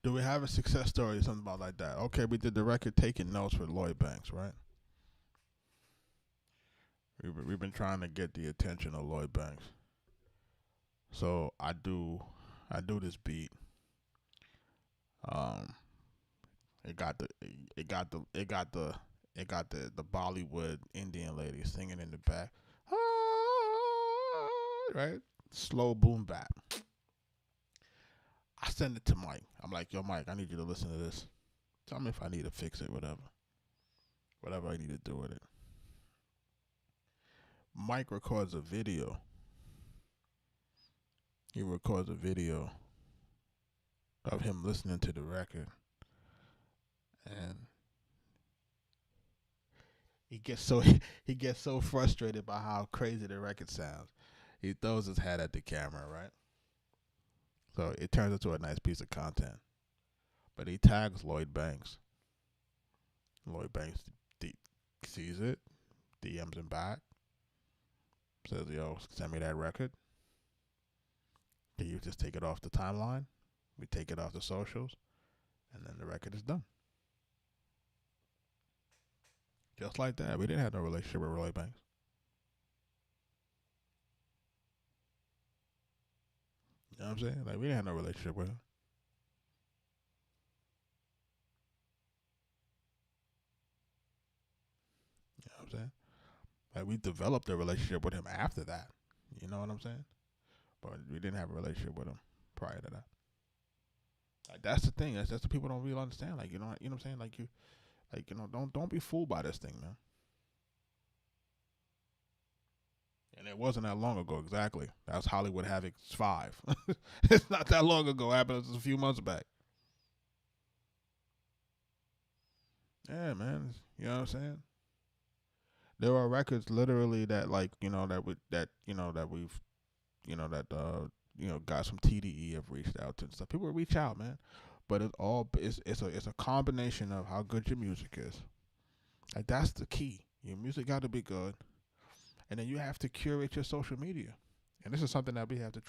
Do we have a success story or something about like that? Okay, we did the record Taking Notes with Lloyd Banks, right? We've been trying to get the attention of Lloyd Banks. So I do this beat. Um, it got the Bollywood Indian lady singing in the back, right? Slow boom bap. I send it to Mike. I'm like, yo, Mike, I need you to listen to this. Tell me if I need to fix it, whatever I need to do with it. Mike records a video. He records a video of him listening to the record, and he gets so frustrated by how crazy the record sounds. He throws his hat at the camera, right? So it turns into a nice piece of content. But he tags Lloyd Banks. Lloyd Banks sees it, DMs him back, says, yo, send me that record. Can you just take it off the timeline? We take it off the socials, and then the record is done. Just like that. We didn't have no relationship with Lloyd Banks. You know what I'm saying? Like, we didn't have no relationship with him. You know what I'm saying? Like, we developed a relationship with him after that. You know what I'm saying? But we didn't have a relationship with him prior to that. Like, that's the thing. That's the people don't really understand. Like, you know what I'm saying? Don't be fooled by this thing, man. And it wasn't that long ago, exactly. That was Hollywood Havoc 5. It's not that long ago. It happened just a few months back. Yeah, man. You know what I'm saying? There are records literally that, like, guys from TDE have reached out to and stuff. People reach out, man. But it's a combination of how good your music is. Like, that's the key. Your music got to be good. And then you have to curate your social media. And this is something that we have to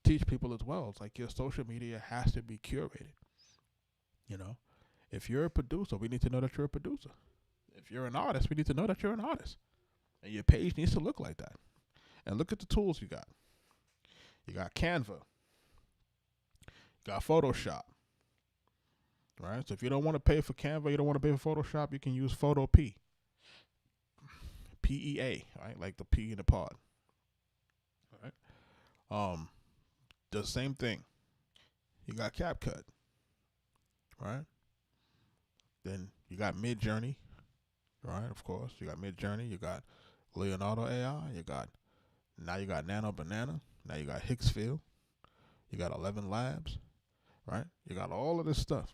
teach people as well. It's like your social media has to be curated. If you're a producer, we need to know that you're a producer. If you're an artist, we need to know that you're an artist. And your page needs to look like that. And look at the tools you got. You got Canva. You got Photoshop. Right? So if you don't want to pay for Canva, you don't want to pay for Photoshop, you can use Photo P. PEA, right? Like the P in the pod. All right. The same thing. You got CapCut. Right? Then you got Midjourney. Right, of course. You got Midjourney, you got Leonardo AI, you got Nano Banana, now you got Hicksfield, you got 11 Labs, right? You got all of this stuff.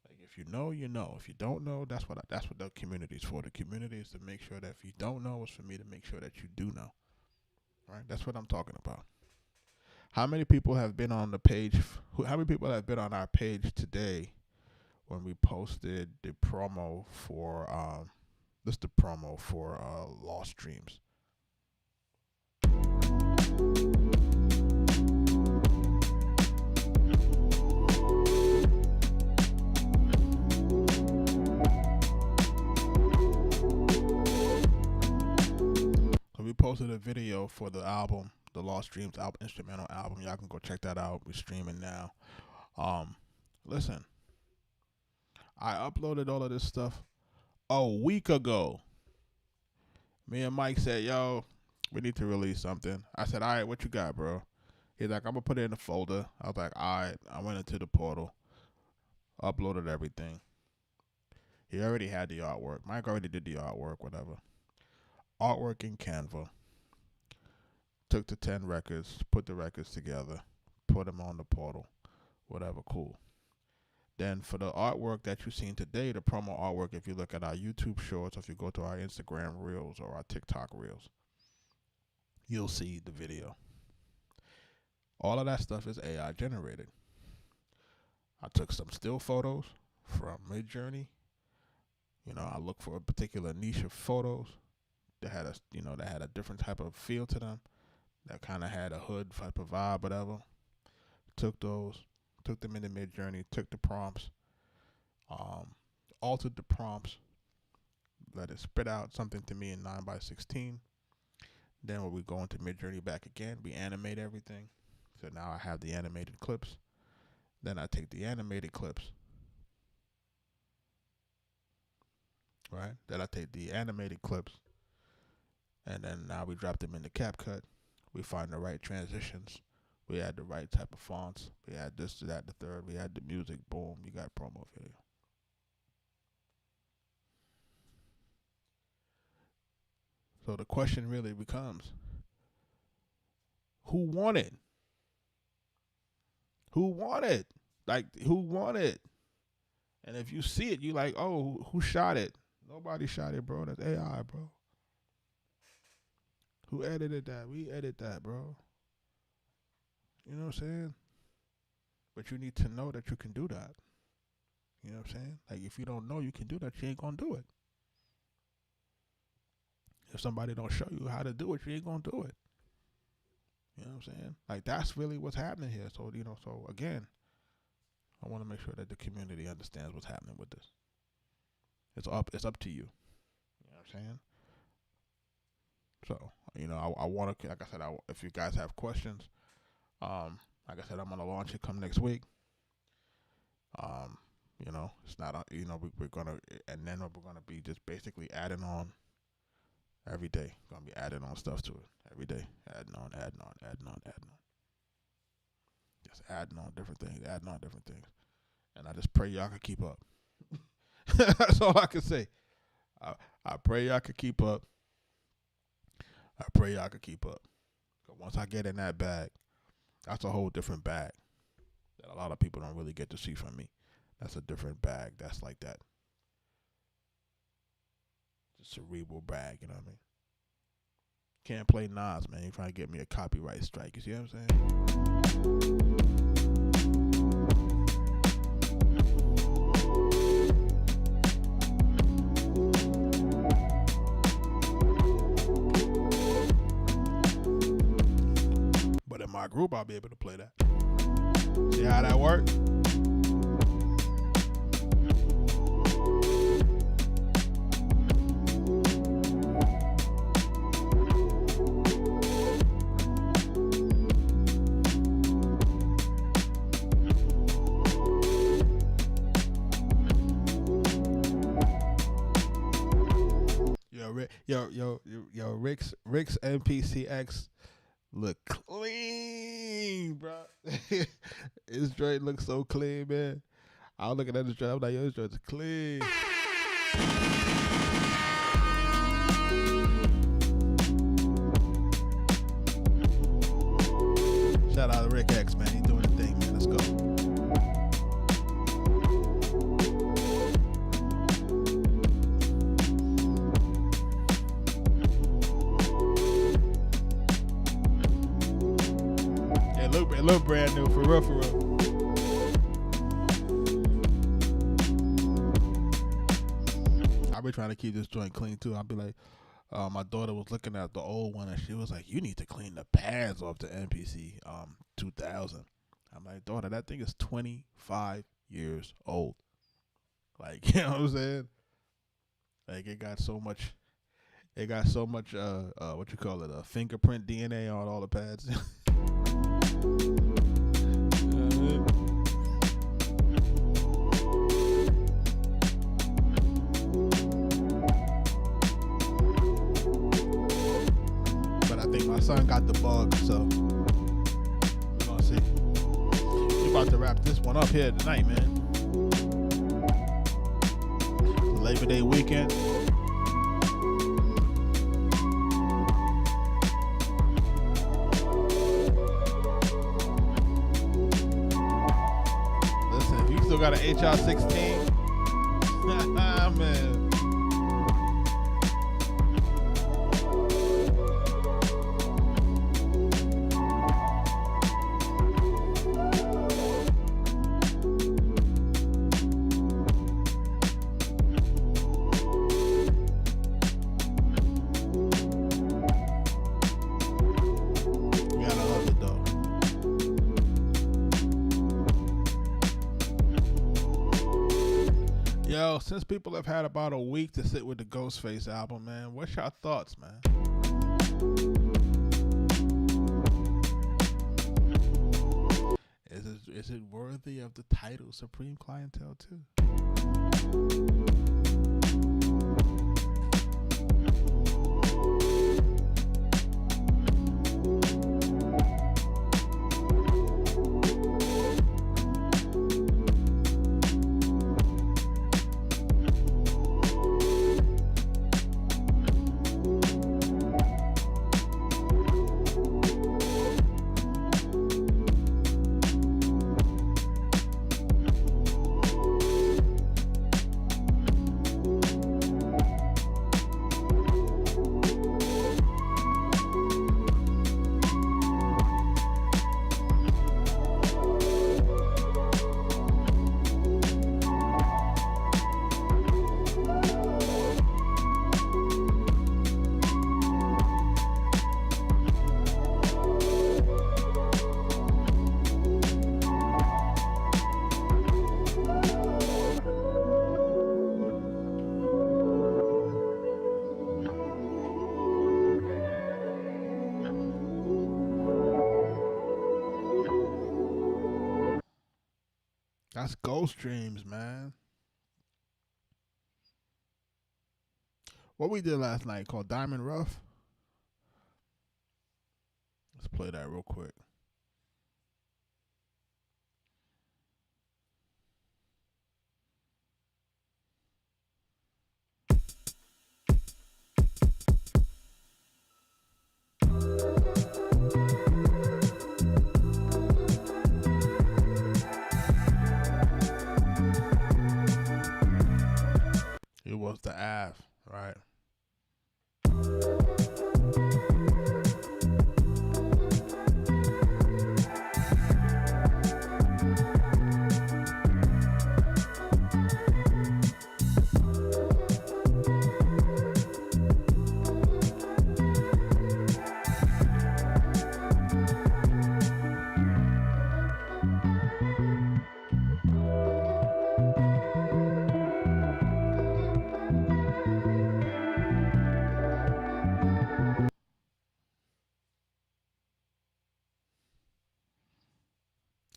Like, if you know, you know. If you don't know, that's what the community is for. The community is to make sure that if you don't know, it's for me to make sure that you do know. Right? That's what I'm talking about. How many people have been on the page? How many people have been on our page today when we posted the promo for Lost Dreams? So we posted a video for the album, the Lost Dreams album, instrumental album. Y'all can go check that out. We're streaming now. Listen, I uploaded all of this stuff a week ago. Me and Mike said, yo, we need to release something. I said, all right, what you got, bro? He's like, I'm going to put it in a folder. I was like, all right. I went into the portal, uploaded everything. He already had the artwork. Mike already did the artwork, whatever. Artwork in Canva. Took the 10 records, put the records together, put them on the portal, whatever, cool. Then for the artwork that you've seen today, the promo artwork, if you look at our YouTube shorts, or if you go to our Instagram reels or our TikTok reels, you'll see the video. All of that stuff is AI generated. I took some still photos from Midjourney. You know, I looked for a particular niche of photos that had a different type of feel to them, that kind of had a hood type of vibe, whatever. Took them into Midjourney, took the prompts, altered the prompts, let it spit out something to me in 9x16. Then when we go into Midjourney back again, we animate everything. So now I have the animated clips. Then I take the animated clips, right? Then I take the animated clips, and then now we drop them into CapCut. We find the right transitions. We add the right type of fonts. We add this, that, the third. We add the music. Boom, you got promo video. So the question really becomes, who won it? Who won it? Like, who won it? And if you see it, you like, oh, who shot it? Nobody shot it, bro. That's AI, bro. Who edited that? We edit that, bro. You know what I'm saying? But you need to know that you can do that. You know what I'm saying? Like, if you don't know you can do that, you ain't gonna do it. If somebody don't show you how to do it, you ain't gonna do it. You know what I'm saying? Like, that's really what's happening here. So, so again, I want to make sure that the community understands what's happening with this. It's up to you. You know what I'm saying? So, I want to, like I said, if you guys have questions, like I said, I'm gonna launch it come next week. It's not, we're gonna, and then we're gonna be just basically adding on every day. Gonna be adding on stuff to it every day, adding on. Just adding on different things, and I just pray y'all can keep up. That's all I can say. I pray y'all can keep up. But once I get in that bag, that's a whole different bag that a lot of people don't really get to see from me. That's a different bag. That's like that. It's a cerebral bag, you know what I mean? Can't play Nas, man. You're trying to get me a copyright strike. You see what I'm saying? But in my group, I'll be able to play that. See how that works? Rick's MPCX look clean, bro. His joint looks so clean, man. I was looking at this joint, I'm like, yo, this joint's clean. Shout out to Rick X, man. He doing the thing, man. Let's go. look brand new, for real, for real. I be trying to keep this joint clean too. I'll be like, my daughter was looking at the old one and she was like, "You need to clean the pads off the MPC 2000." I'm like, "Daughter, that thing is 25 years old." Like, you know what I'm saying? Like, it got so much, what you call it, fingerprint DNA on all the pads. But I think my son got the bug, so we're gonna see. We about to wrap this one up here tonight, man. Labor Day weekend. Listen, if you still got an HR-16, man. Yo, since people have had about a week to sit with the Ghostface album, man, what's your thoughts, man? Is it worthy of the title Supreme Clientele too? That's Ghost Dreams, man. What we did last night called Diamond Rough. Let's play that real quick. It was the Ave, right?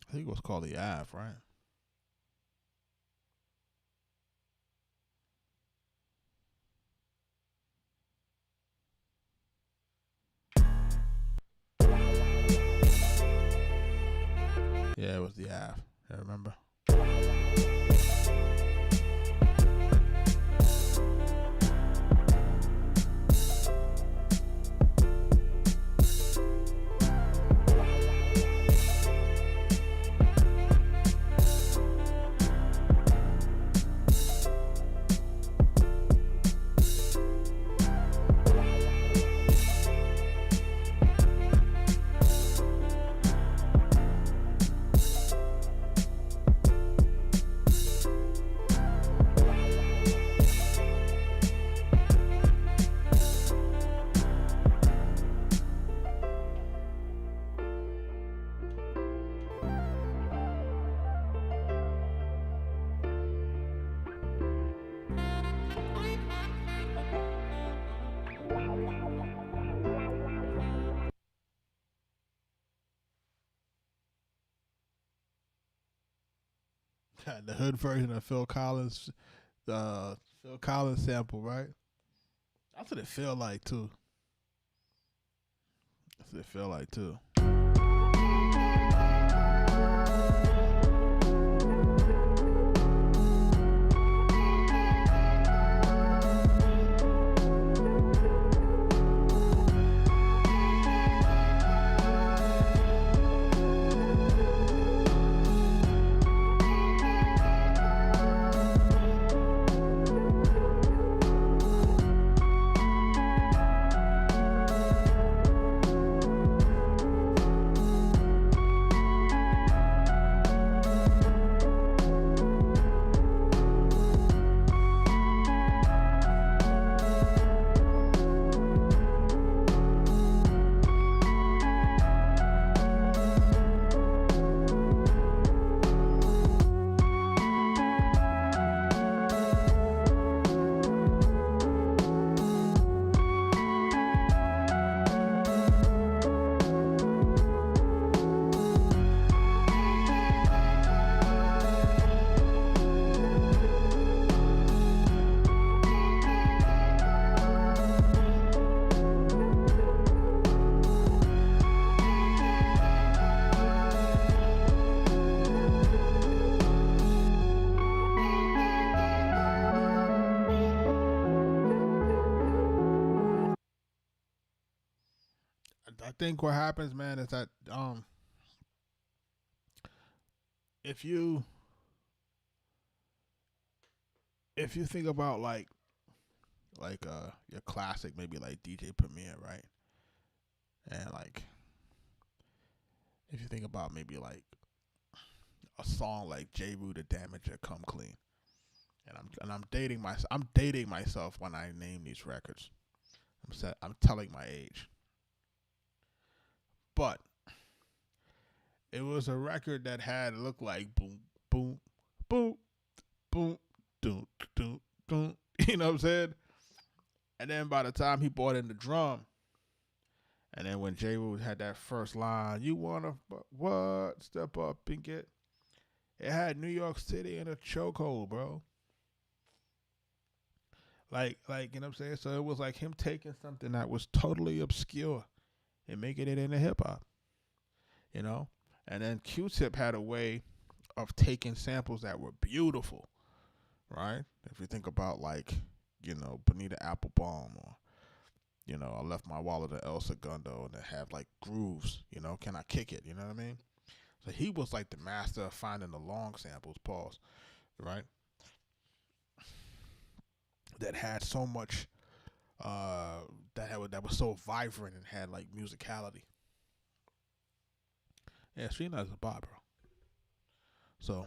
I think it was called the Ave, right? Yeah, it was the Ave. I remember. the hood version of the Phil Collins sample, right? That's what it feel like too. That's what it feel like too. I think what happens, man, is that if you if you think about your classic, maybe like DJ Premier, right? And like if you think about maybe like a song like J. Rue the Damager, Come Clean, and I'm dating myself when I name these records. I'm telling my age, but it was a record that had looked like boom, boom, boom, boom, doom, doom, doom. You know what I'm saying? And then by the time he brought in the drum, and then when J. Rue had that first line, "You wanna what? Step up and get," it had New York City in a chokehold, bro. Like you know what I'm saying? So it was like him taking something that was totally obscure and making it into hip hop, you know. And then Q-Tip had a way of taking samples that were beautiful, right? If you think about like, Bonita Applebaum, or I left my wallet at El Segundo, and they have like grooves, can I kick it? You know what I mean? So he was like the master of finding the long samples, pause, right? That had so much, that was so vibrant and had like musicality. Yeah, Sheena is a bot, bro. So.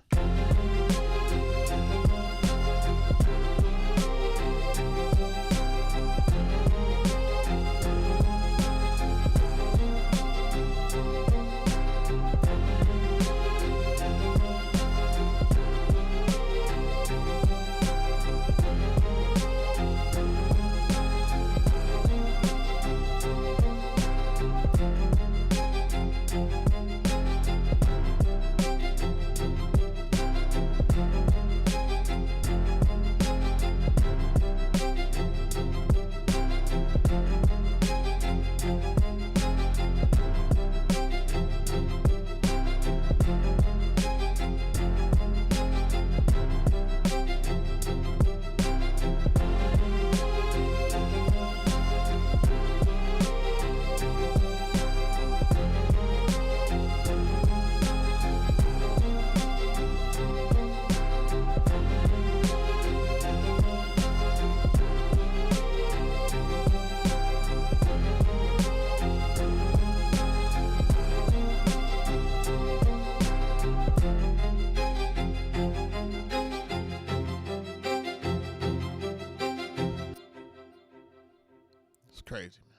It's crazy, man.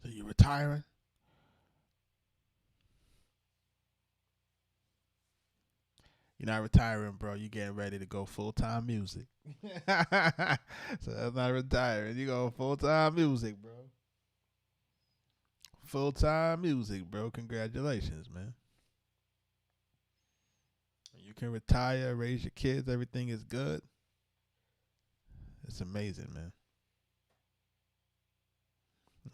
So you retiring? You're not retiring, bro. You getting ready to go full time music. So that's not retiring. You go full time music, bro. Full time music, bro. Congratulations, man. You can retire, raise your kids. Everything is good. It's amazing, man.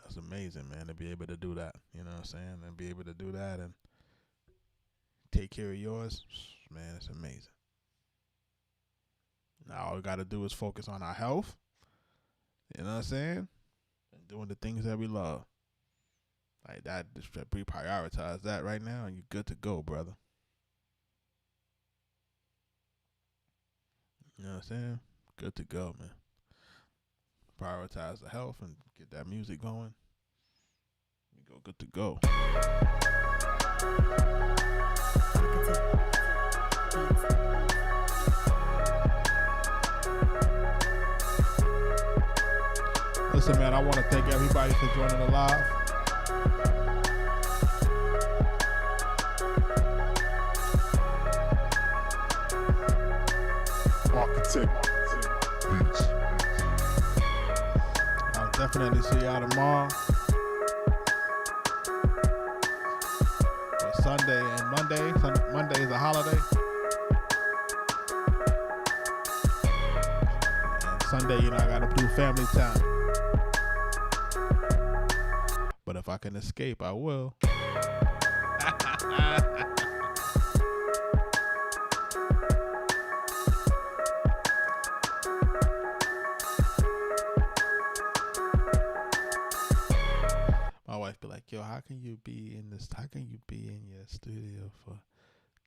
That's amazing, man, to be able to do that. You know what I'm saying? And be able to do that and take care of yours, man, it's amazing. Now all we got to do is focus on our health. You know what I'm saying? And doing the things that we love. Like that, just reprioritize that right now, and you're good to go, brother. You know what I'm saying? Good to go, man. Prioritize the health and get that music going. You go good to go. Arkatech Beatz. Listen, man, I want to thank everybody for joining the live. Arkatech Beatz. I'll definitely see y'all tomorrow. Or Sunday and Monday. Monday is a holiday. And Sunday, I gotta do family time. But if I can escape, I will. My wife be like, yo, how can you be in your studio for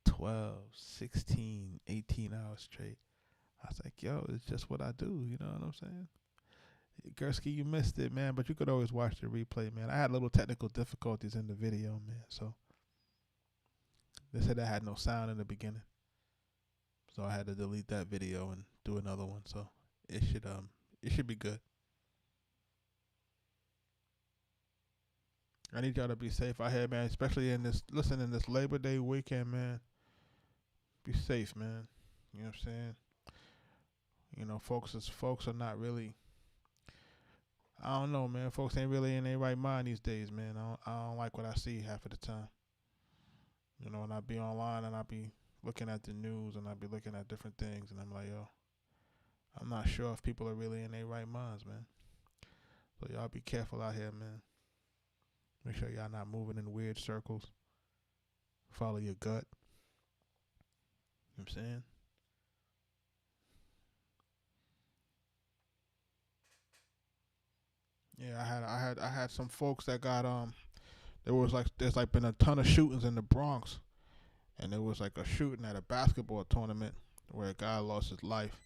12, 16, 18 hours straight? I was like, yo, it's just what I do. You know what I'm saying? Gursky, you missed it, man, but you could always watch the replay, man. I had little technical difficulties in the video, man, so they said I had no sound in the beginning, so I had to delete that video and do another one. So it should be good. I need y'all to be safe out here, man, especially in this Labor Day weekend, man. Be safe, man. You know what I'm saying? Folks are not really, I don't know, man. Folks ain't really in their right mind these days, man. I don't like what I see half of the time. When I be online and I be looking at the news and I be looking at different things, and I'm like, yo, I'm not sure if people are really in their right minds, man. So y'all be careful out here, man. Make sure y'all not moving in weird circles. Follow your gut. You know what I'm saying? Yeah, I had some folks that got there's been a ton of shootings in the Bronx, and there was like a shooting at a basketball tournament where a guy lost his life.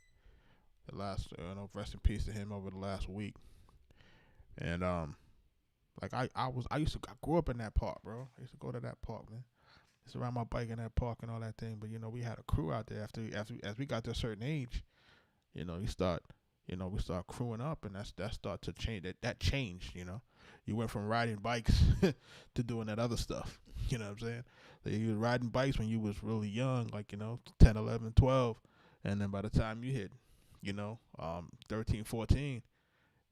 The last, rest in peace to him over the last week. And I grew up in that park, bro. I used to go to that park, man. I used to ride my bike in that park and all that thing. But we had a crew out there as we got to a certain age. We start crewing up, and that start to change. That changed. You went from riding bikes to doing that other stuff. You know what I'm saying? So you was riding bikes when you was really young, like 10, 11, 12, and then by the time you hit 13, 14,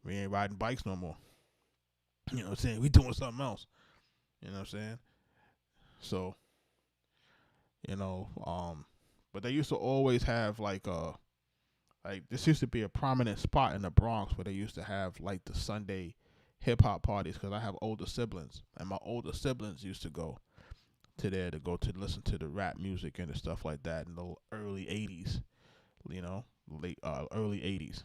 we ain't riding bikes no more. You know what I'm saying? We doing something else. You know what I'm saying? So, but they used to always have like this used to be a prominent spot in the Bronx where they used to have like the Sunday hip hop parties, because I have older siblings, and my older siblings used to go to there to listen to the rap music and the stuff like that in the early 80s, early 80s.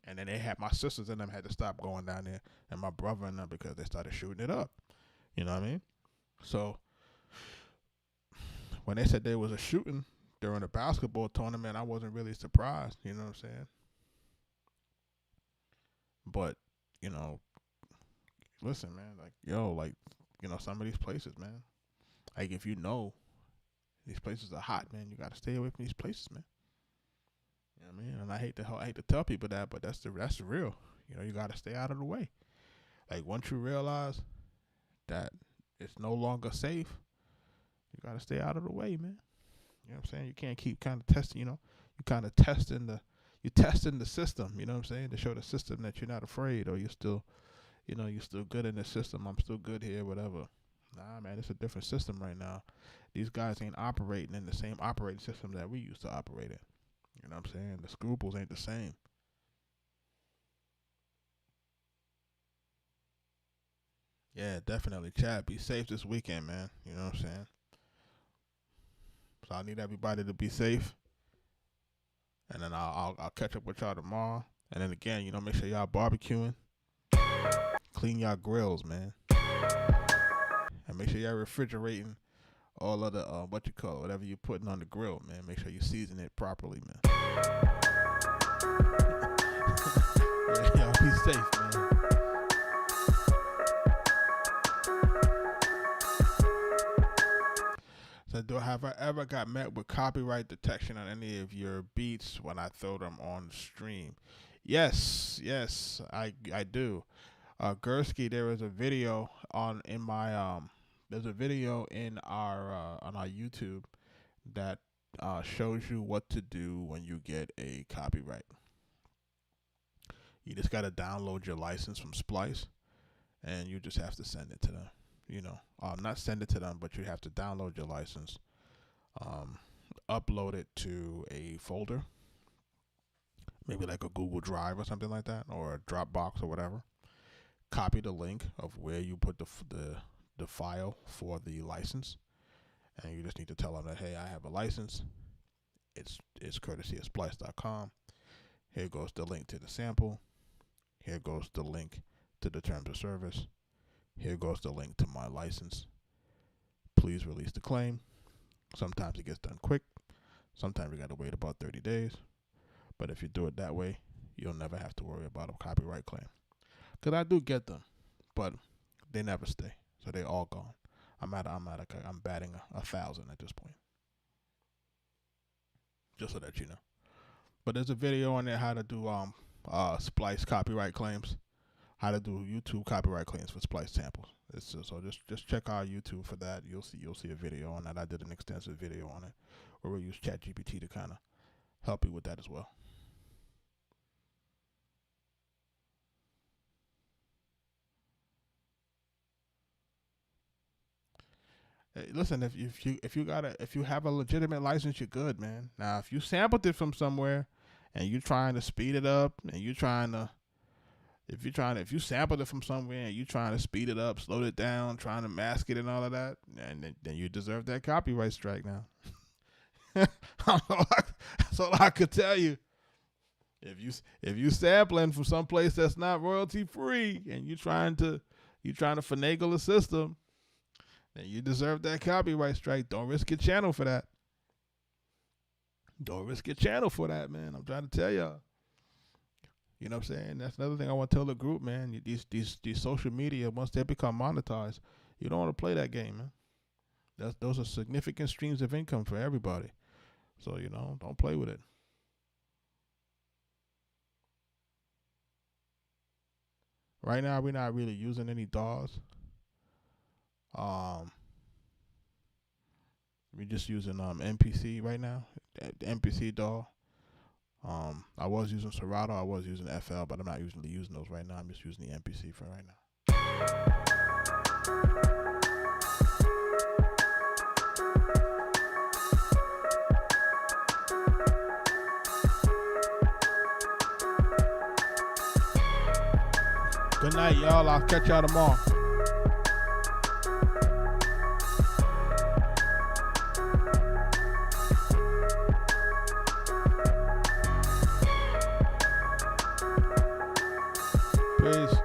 And then they had my sisters and them had to stop going down there, and my brother and them, because they started shooting it up. You know what I mean? So when they said there was a shooting during a basketball tournament, I wasn't really surprised. You know what I'm saying? But listen, man, some of these places, man, like if these places are hot, man, you got to stay away from these places, man. You know what I mean? And I hate to tell people that, but that's the real. You got to stay out of the way. Like once you realize that it's no longer safe, you got to stay out of the way, man. You know what I'm saying? You can't keep kind of testing, you kind of you're testing the system, you know what I'm saying? To show the system that you're not afraid, or you're still, you're still good in the system. I'm still good here, whatever. Nah, man, it's a different system right now. These guys ain't operating in the same operating system that we used to operate in. You know what I'm saying? The scruples ain't the same. Yeah, definitely. Chad, be safe this weekend, man. You know what I'm saying? So I need everybody to be safe. And then I'll catch up with y'all tomorrow. And then again, make sure y'all barbecuing. Clean y'all grills, man. And make sure y'all refrigerating all of the, whatever you're putting on the grill, man. Make sure you season it properly, man. Yeah, y'all be safe, man. So have I ever got met with copyright detection on any of your beats when I throw them on stream? Yes, I do. Gursky, there is a video there's a video in our on our YouTube that shows you what to do when you get a copyright. You just gotta download your license from Splice, and you just have to send it to them. Not send it to them, but you have to download your license, upload it to a folder, maybe like a Google Drive or something like that, or a Dropbox or whatever. Copy the link of where you put the file for the license, and you just need to tell them that, hey, I have a license. It's courtesy of Splice.com. Here goes the link to the sample. Here goes the link to the terms of service. Here goes the link to my license. Please release the claim. Sometimes it gets done quick. Sometimes you got to wait about 30 days. But if you do it that way, you'll never have to worry about a copyright claim. Because I do get them, but they never stay. So they're all gone. I'm batting 1,000 at this point. Just so that you know. But there's a video on there how to do Splice copyright claims. How to do YouTube copyright claims for Splice samples. So just check our YouTube for that. You'll see a video on that. I did an extensive video on it where we use ChatGPT to kind of help you with that as well. Hey, listen, if you have a legitimate license, you're good, man. Now, if you sampled it from somewhere and you're trying to speed it up, and if you sampled it from somewhere and you're trying to speed it up, slow it down, trying to mask it and all of that, and then you deserve that copyright strike now. That's all I could tell you. If you sampling from someplace that's not royalty free and you're trying to finagle the system, then you deserve that copyright strike. Don't risk your channel for that. Don't risk your channel for that, man. I'm trying to tell y'all. You know what I'm saying? That's another thing I want to tell the group, man. These social media, once they become monetized, you don't want to play that game, man. Those are significant streams of income for everybody. So, don't play with it. Right now, we're not really using any DAWs. We're just using MPC right now, the MPC DAW. I was using Serato, I was using FL, but I'm not usually using those right now. I'm just using the MPC for right now. Good night, y'all. I'll catch y'all tomorrow. Peace.